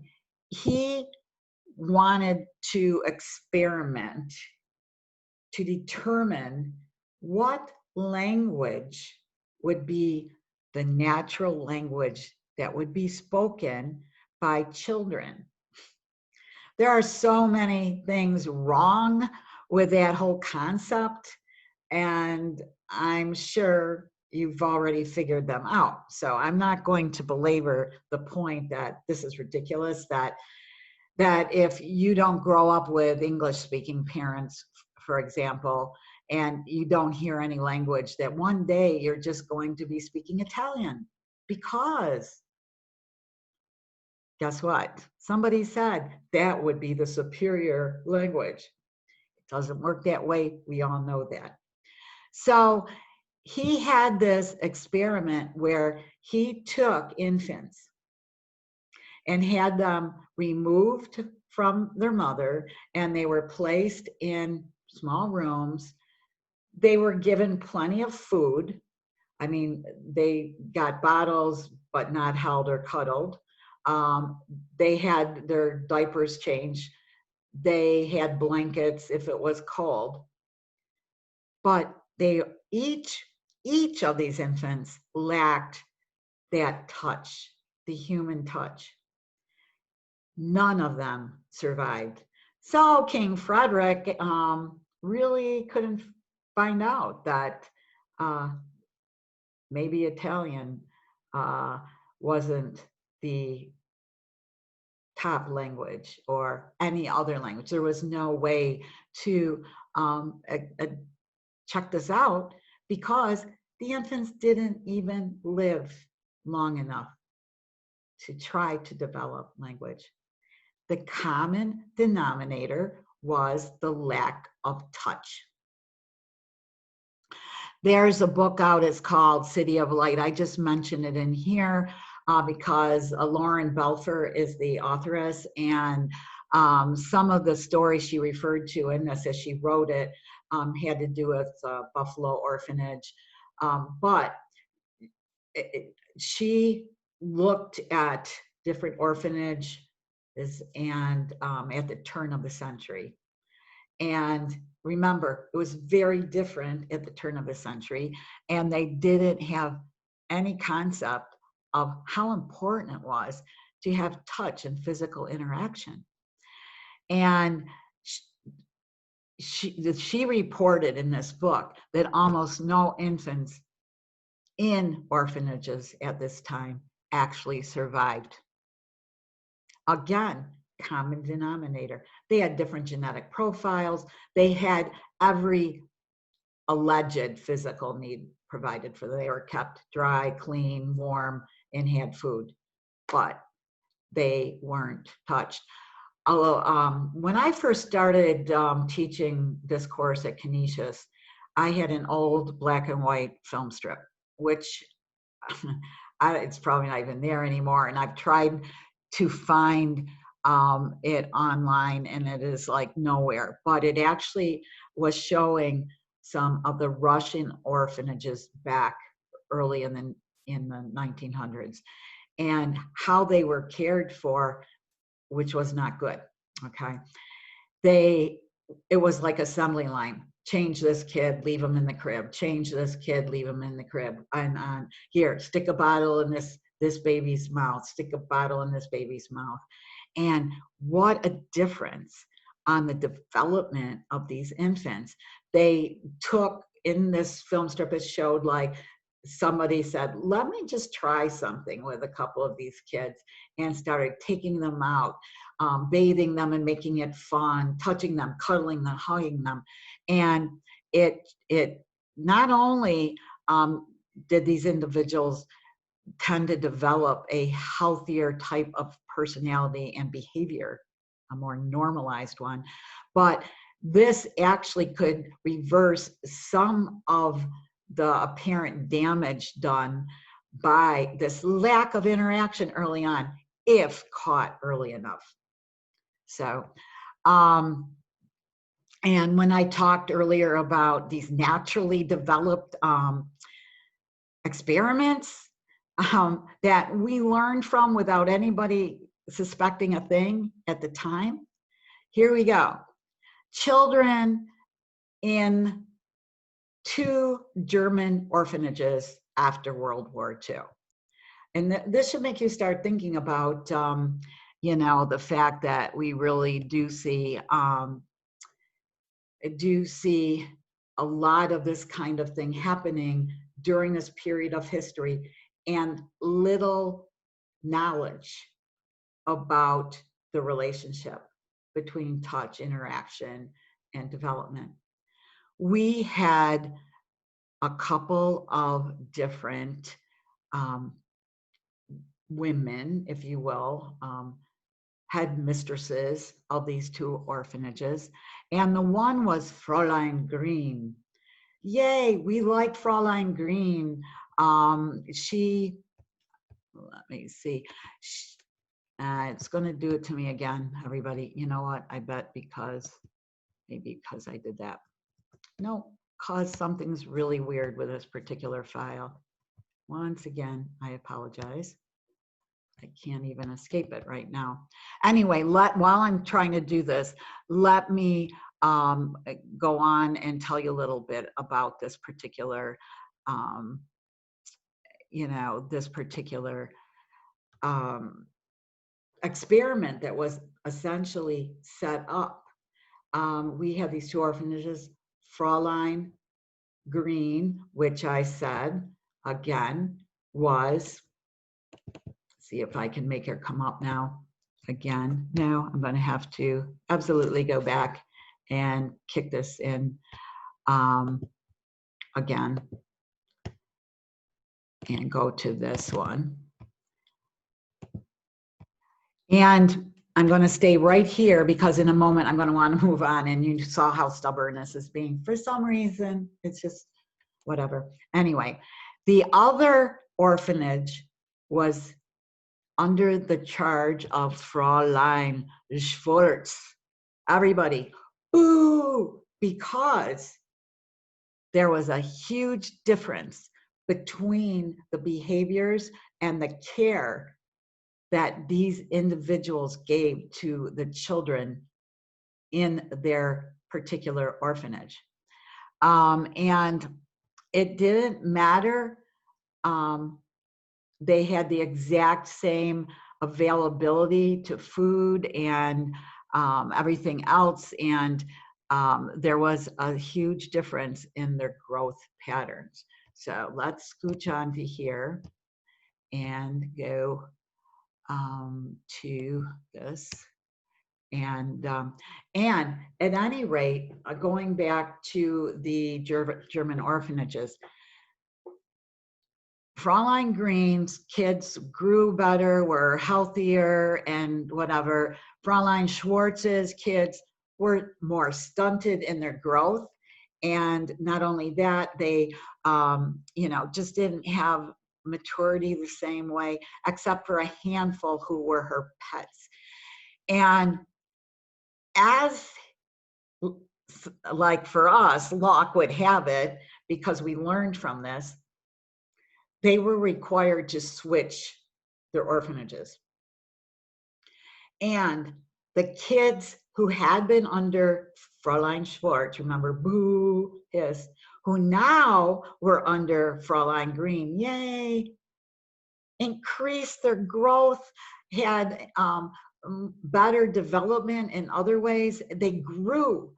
he wanted to experiment to determine what language would be the natural language that would be spoken by children. There are so many things wrong with that whole concept, and I'm sure you've already figured them out. So I'm not going to belabor the point that this is ridiculous, that if you don't grow up with English speaking parents, for example, and you don't hear any language, that one day you're just going to be speaking Italian, because guess what? Somebody said that would be the superior language. It doesn't work that way. We all know that. So he had this experiment where he took infants and had them removed from their mother, and they were placed in small rooms. They were given plenty of food. I mean, they got bottles, but not held or cuddled. They had their diapers changed. They had blankets if it was cold. But they each of these infants lacked that touch, the human touch. None of them survived. So King Frederick really couldn't find out that maybe Italian wasn't the top language or any other language. There was no way to check this out, because the infants didn't even live long enough to try to develop language. The common denominator was the lack of touch. There's a book out, it's called City of Light. I just mentioned it in here because Lauren Belfer is the authoress, and some of the stories she referred to in this as she wrote it had to do with Buffalo Orphanage. But she looked at different orphanages and at the turn of the century. And remember, it was very different at the turn of the century, and they didn't have any concept of how important it was to have touch and physical interaction. And she reported in this book that almost no infants in orphanages at this time actually survived. Again, common denominator. They had different genetic profiles. They had every alleged physical need provided for them. They were kept dry, clean, warm, and had food, but they weren't touched. Although when I first started teaching this course at Canisius, I had an old black and white film strip, which it's probably not even there anymore. And I've tried to find it online, and it is like nowhere. But it actually was showing some of the Russian orphanages back early in the 1900s, and how they were cared for, which was not good. Okay, it was like assembly line. Change this kid, leave him in the crib. Change this kid, leave him in the crib. And here, stick a bottle in this baby's mouth. Stick a bottle in this baby's mouth. And what a difference on the development of these infants. They took, in this film strip, it showed like somebody said, let me just try something with a couple of these kids, and started taking them out, bathing them and making it fun, touching them, cuddling them, hugging them. And it not only did these individuals tend to develop a healthier type of personality and behavior, a more normalized one. But this actually could reverse some of the apparent damage done by this lack of interaction early on, if caught early enough. So, and when I talked earlier about these naturally developed experiments that we learned from without anybody suspecting a thing at the time, here we go. Children in 2 German orphanages after World War II. And this should make you start thinking about, you know, the fact that we really do see a lot of this kind of thing happening during this period of history, and little knowledge about the relationship between touch, interaction, and development. We had a couple of different women, if you will, headmistresses of these 2 orphanages. And the one was Fräulein Green. Yay, we like Fräulein Green. She, let me see. It's going to do it to me again, everybody. You know what? I bet maybe because I did that. No, because something's really weird with this particular file. Once again, I apologize. I can't even escape it right now. Anyway, while I'm trying to do this, let me go on and tell you a little bit about this particular, you know, this particular experiment that was essentially set up. We have these 2 orphanages, Fräulein Green, which I said again was, see if I can make her come up now again. No, I'm going to have to absolutely go back and kick this in again and go to this one. And I'm going to stay right here because in a moment I'm going to want to move on, and you saw how stubborn this is being. For some reason, it's just whatever. Anyway, the other orphanage was under the charge of Fräulein Schwarz. Everybody, ooh, because there was a huge difference between the behaviors and the care that these individuals gave to the children in their particular orphanage. And it didn't matter. They had the exact same availability to food and everything else. And there was a huge difference in their growth patterns. So let's scooch on to here and go to this. And at any rate, going back to the German orphanages, Fräulein Green's kids grew better, were healthier and whatever. Fräulein Schwartz's kids were more stunted in their growth. And not only that, they, you know, just didn't have maturity the same way, except for a handful who were her pets. And as like for us, luck would have it, because we learned from this, they were required to switch their orphanages. And the kids who had been under Fräulein Schwarz, remember, boo, hiss, who now were under Fräulein Green, yay, increased their growth, had better development in other ways. They grew.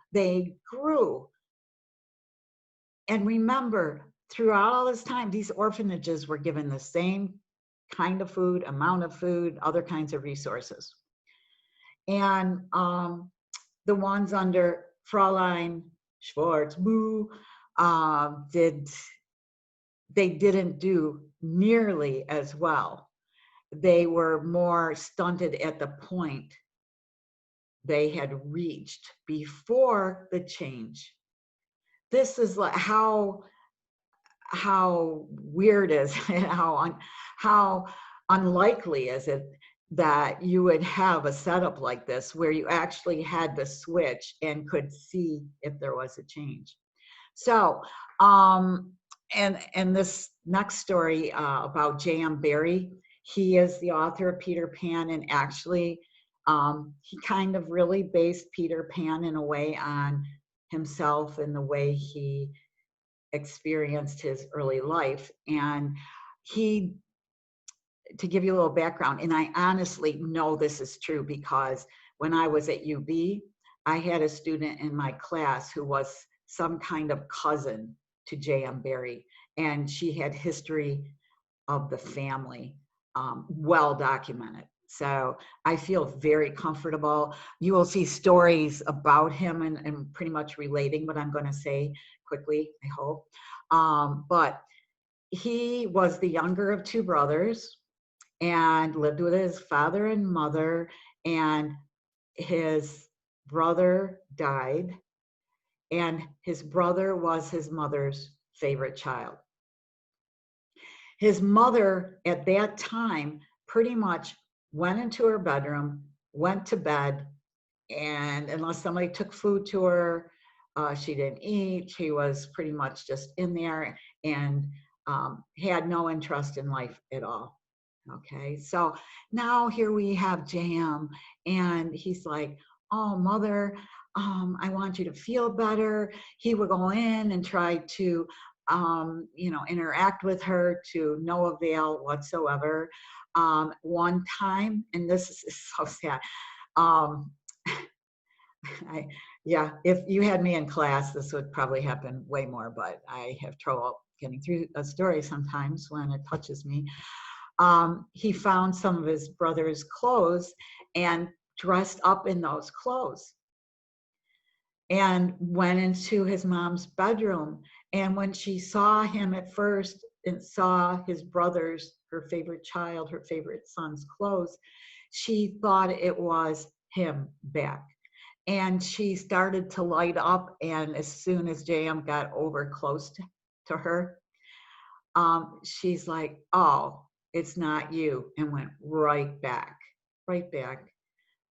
And remember, throughout all this time, these orphanages were given the same kind of food, amount of food, other kinds of resources. And the ones under Fräulein Schwarz, boo, they didn't do nearly as well. They were more stunted at the point they had reached before the change. This is like how weird is it, how unlikely is it that you would have a setup like this where you actually had the switch and could see if there was a change. So and this next story about J.M. Barrie, he is the author of Peter Pan, and actually he kind of really based Peter Pan in a way on himself and the way he experienced his early life. And he, to give you a little background, and I honestly know this is true because when I was at UB, I had a student in my class who was some kind of cousin to J.M. Barrie, and she had history of the family well documented. So I feel very comfortable. You will see stories about him and pretty much relating what I'm going to say quickly, I hope. But he was the younger of two brothers and lived with his father and mother, and his brother died, and his brother was his mother's favorite child. His mother at that time pretty much went into her bedroom, went to bed, and unless somebody took food to her, she didn't eat. She was pretty much just in there and had no interest in life at all. Okay, so now here we have J.M. and he's like, oh, mother, I want you to feel better. He would go in and try to, interact with her to no avail whatsoever. One time, and this is so sad. If you had me in class, this would probably happen way more, but I have trouble getting through a story sometimes when it touches me. He found some of his brother's clothes and dressed up in those clothes and went into his mom's bedroom. And when she saw him at first and saw his brother's, her favorite child, her favorite son's clothes, she thought it was him back. And she started to light up. And as soon as J.M. got over close to her, she's like, oh, it's not you, and went right back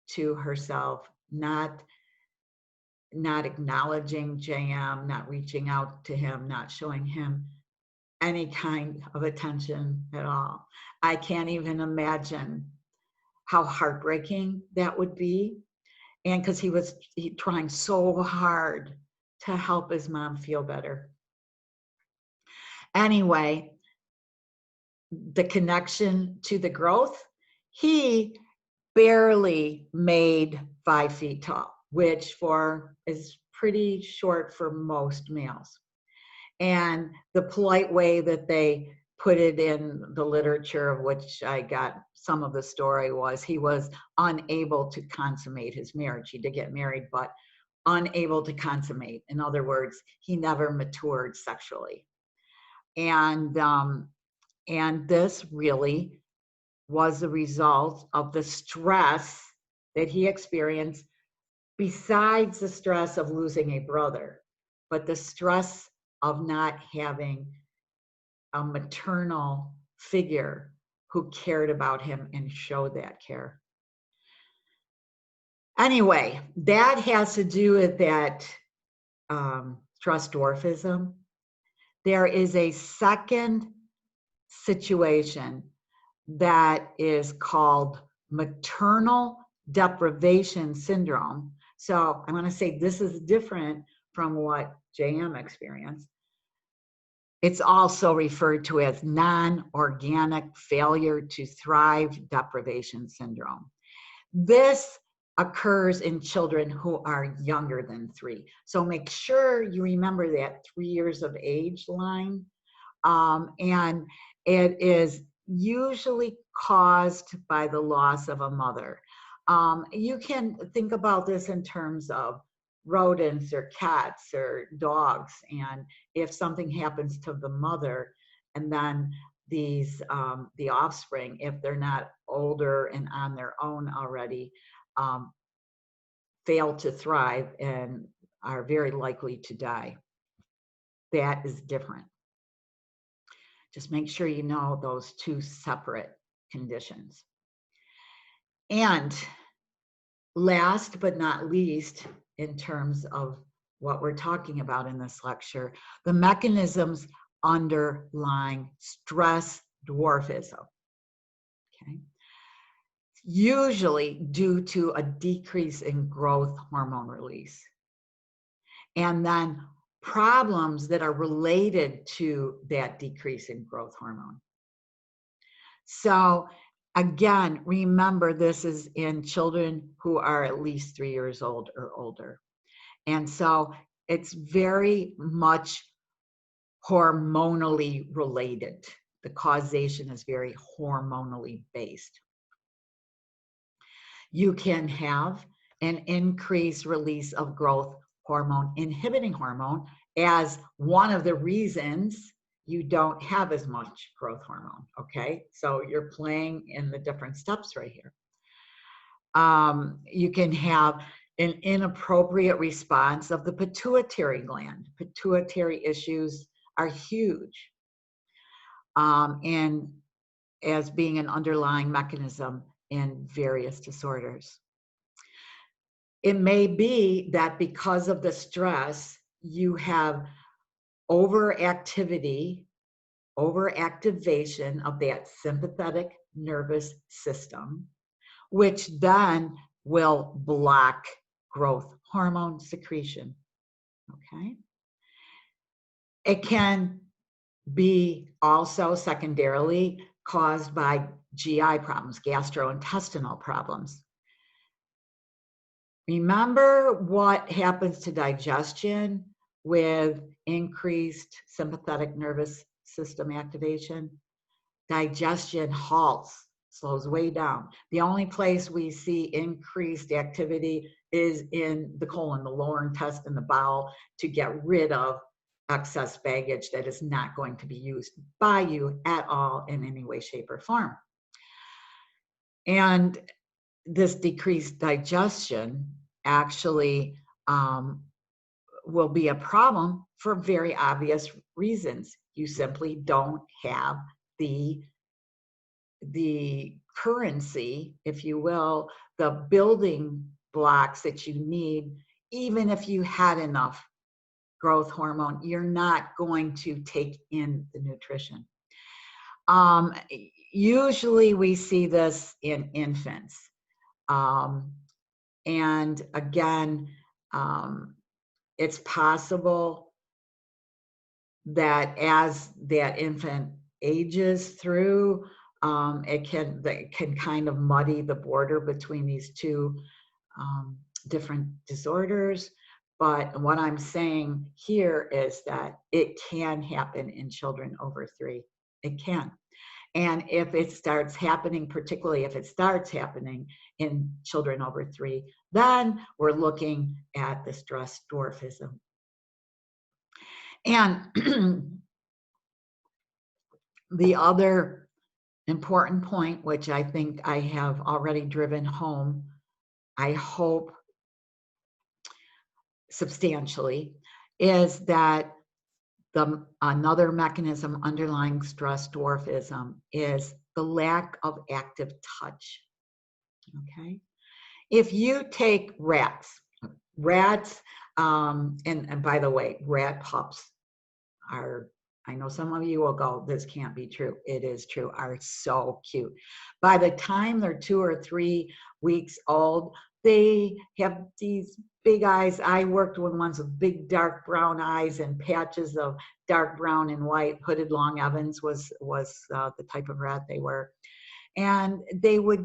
to herself, not acknowledging J.M., not reaching out to him, not showing him any kind of attention at all. I can't even imagine how heartbreaking that would be. And because he was trying so hard to help his mom feel better. Anyway, the connection to the growth, he barely made 5 feet tall, which is pretty short for most males. And the polite way that they put it in the literature, of which I got some of the story, was he was unable to consummate his marriage. He did get married, but unable to consummate. In other words, he never matured sexually. And this really was the result of the stress that he experienced, besides the stress of losing a brother, but the stress of not having a maternal figure who cared about him and showed that care. Anyway, that has to do with that trust dwarfism. There is a second situation that is called maternal deprivation syndrome. So I'm going to say this is different from what J.M. experienced. It's also referred to as non-organic failure to thrive deprivation syndrome. This occurs in children who are younger than 3. So make sure you remember that 3 years of age line. And it is usually caused by the loss of a mother. You can think about this in terms of rodents or cats or dogs. And if something happens to the mother, and then the offspring, if they're not older and on their own already, fail to thrive and are very likely to die. That is different. Just make sure you know those two separate conditions. And last but not least, in terms of what we're talking about in this lecture, the mechanisms underlying stress dwarfism. Okay. Usually due to a decrease in growth hormone release. And then problems that are related to that decrease in growth hormone. So again, remember, this is in children who are at least 3 years old or older. And so it's very much hormonally related. The causation is very hormonally based. You can have an increased release of growth hormone, inhibiting hormone, as one of the reasons you don't have as much growth hormone, okay? So you're playing in the different steps right here. You can have an inappropriate response of the pituitary gland. Pituitary issues are huge, and as being an underlying mechanism in various disorders. It may be that because of the stress, you have overactivation of that sympathetic nervous system, which then will block growth hormone secretion, okay? It can be also secondarily caused by GI problems, gastrointestinal problems. Remember what happens to digestion with increased sympathetic nervous system activation? Digestion halts, slows way down. The only place we see increased activity is in the colon, the lower intestine, the bowel, to get rid of excess baggage that is not going to be used by you at all in any way, shape, or form. And this decreased digestion actually will be a problem for very obvious reasons. You simply don't have the currency, if you will, the building blocks that you need. Even if you had enough growth hormone, you're not going to take in the nutrition. Usually we see this in infants. And again, it's possible that as that infant ages through, it can kind of muddy the border between these two different disorders. But what I'm saying here is that it can happen in children over 3. It can. And if it starts happening, particularly if it starts happening in children over 3, then we're looking at the stress dwarfism. And the other important point, which I think I have already driven home, I hope substantially, is that another mechanism underlying stress dwarfism is the lack of active touch, okay? If you take rats, and by the way, rat pups are, I know some of you will go, this can't be true. It is true, are so cute. By the time they're 2 or 3 weeks old, they have these big eyes. I worked with ones with big dark brown eyes and patches of dark brown and white. Hooded long Evans was the type of rat they were. And they were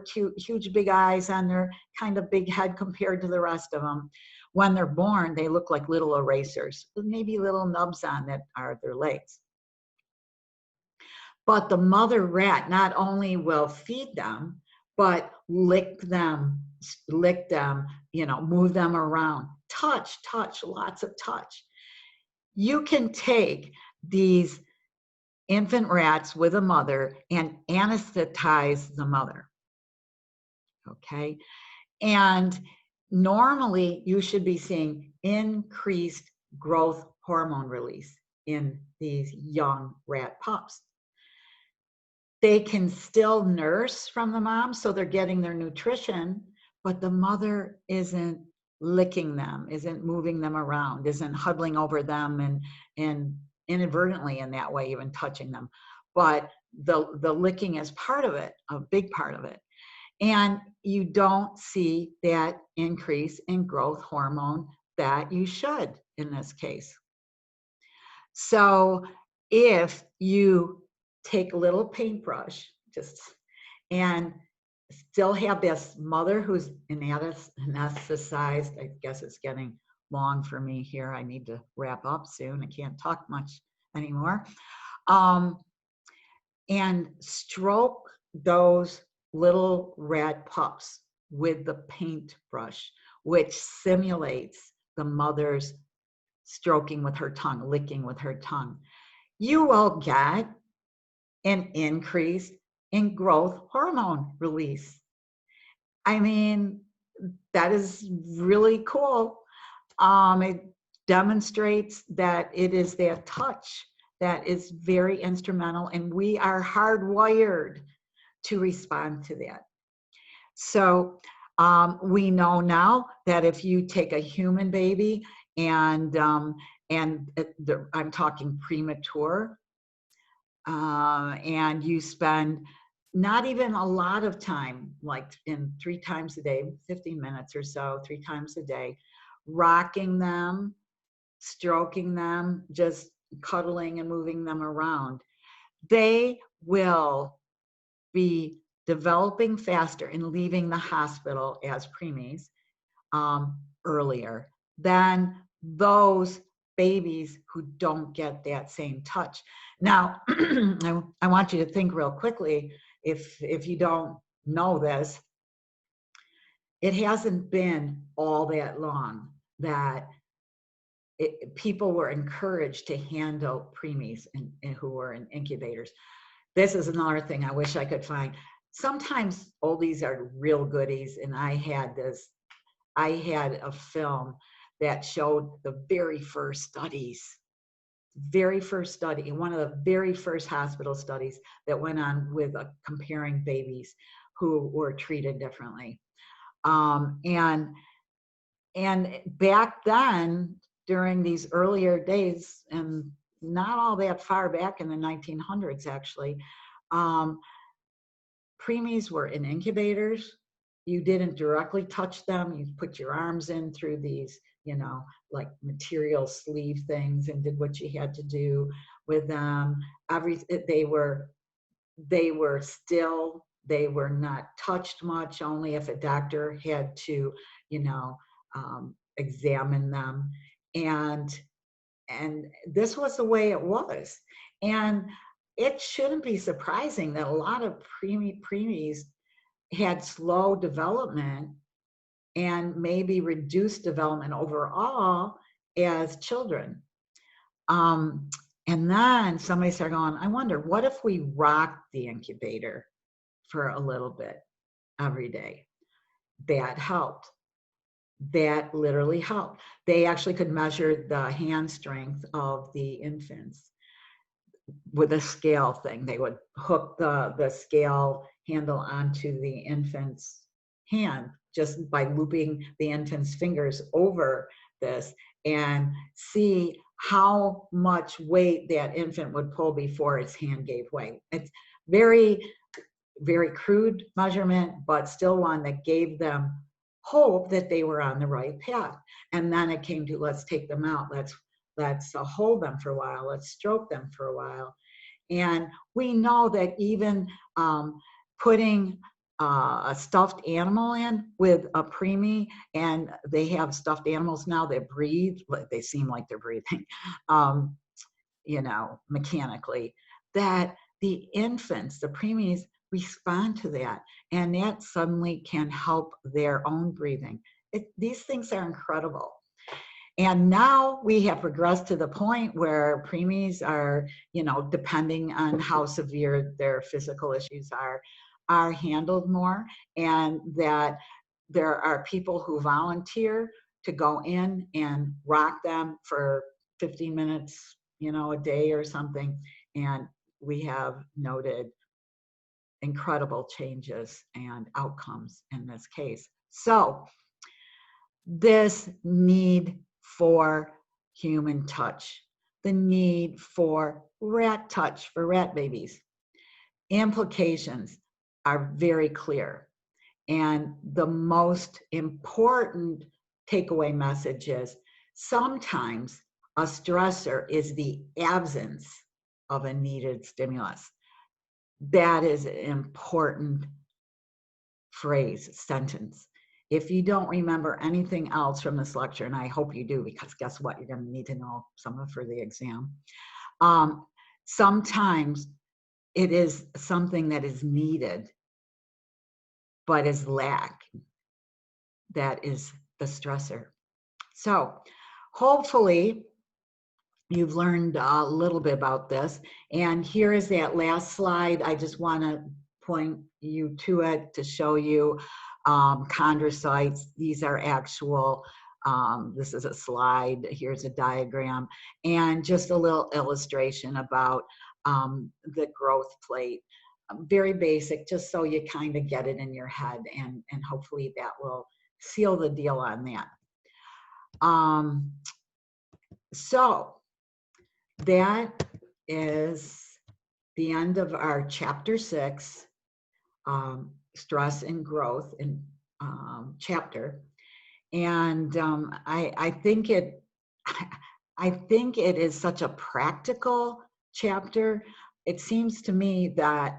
cute, huge big eyes on their kind of big head compared to the rest of them. When they're born, they look like little erasers, with maybe little nubs on that are their legs. But the mother rat not only will feed them, but lick them, you know, move them around, touch, lots of touch. You can take these infant rats with a mother and anesthetize the mother. Okay. And normally you should be seeing increased growth hormone release in these young rat pups. They can still nurse from the mom, so they're getting their nutrition, but the mother isn't licking them, isn't moving them around, isn't huddling over them and inadvertently in that way even touching them. But the licking is part of it, a big part of it. And you don't see that increase in growth hormone that you should in this case. So if you take a little paintbrush and still have this mother who's anesthetized, I guess it's getting long for me here. I need to wrap up soon. I can't talk much anymore. And stroke those little rat pups with the paintbrush, which simulates the mother's stroking with her tongue, licking with her tongue. You will get an increase in growth hormone release. I mean, that is really cool. It demonstrates that it is that touch that is very instrumental, and we are hardwired to respond to that. So we know now that if you take a human baby and I'm talking premature, and you spend not even a lot of time, like in 3 times a day, 15 minutes or so, 3 times a day, rocking them, stroking them, just cuddling and moving them around, they will be developing faster and leaving the hospital as preemies earlier than those babies who don't get that same touch. Now, I want you to think real quickly, if you don't know this, it hasn't been all that long that people were encouraged to handle preemies and who were in incubators. This is another thing I wish I could find. Sometimes oldies are real goodies, and I had a film that showed the very first studies, one of the very first hospital studies that went on with comparing babies who were treated differently. And back then, during these earlier days, and not all that far back in the 1900s, actually, preemies were in incubators. You didn't directly touch them. You put your arms in through these, like material sleeve things, and did what you had to do with them. They were still, they were not touched much, only if a doctor had to, examine them. And this was the way it was. And it shouldn't be surprising that a lot of preemies had slow development and maybe reduced development overall as children. And then somebody started going, I wonder, what if we rocked the incubator for a little bit every day? That helped. That literally helped. They actually could measure the hand strength of the infants with a scale thing. They would hook the scale handle onto the infant's hand just by looping the infant's fingers over this and see how much weight that infant would pull before its hand gave way. It's very, very crude measurement, but still one that gave them hope that they were on the right path. And then it came to, let's take them out. Let's hold them for a while. Let's stroke them for a while. And we know that even putting a stuffed animal in with a preemie, and they have stuffed animals now that breathe, they seem like they're breathing, mechanically, that the infants, the preemies, respond to that, and that suddenly can help their own breathing. These things are incredible. And now we have progressed to the point where preemies are, you know, depending on how severe their physical issues are handled more, and that there are people who volunteer to go in and rock them for 15 minutes, you know, a day or something. And we have noted incredible changes and outcomes in this case. So this need for human touch, the need for rat touch for rat babies, implications are very clear. And the most important takeaway message is sometimes a stressor is the absence of a needed stimulus. That is an important phrase, sentence. If you don't remember anything else from this lecture, and I hope you do, because guess what? You're going to need to know some of it for the exam. Sometimes it is something that is needed, but is lacking. That is the stressor. So hopefully you've learned a little bit about this. And here is that last slide. I just want to point you to it to show you chondrocytes. These are actual, this is a slide, here's a diagram, and just a little illustration about the growth plate. Very basic, just so you kind of get it in your head, and hopefully that will seal the deal on that. So that is the end of our chapter 6, stress and growth in chapter. And I think it is such a practical chapter. It seems to me that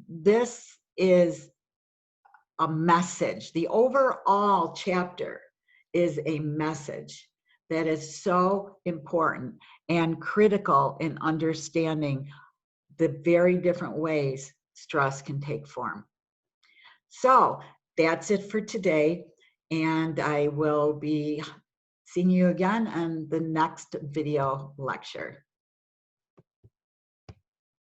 this is a message. The overall chapter is a message that is so important and critical in understanding the very different ways stress can take form. So that's it for today, and I will be seeing you again on the next video lecture.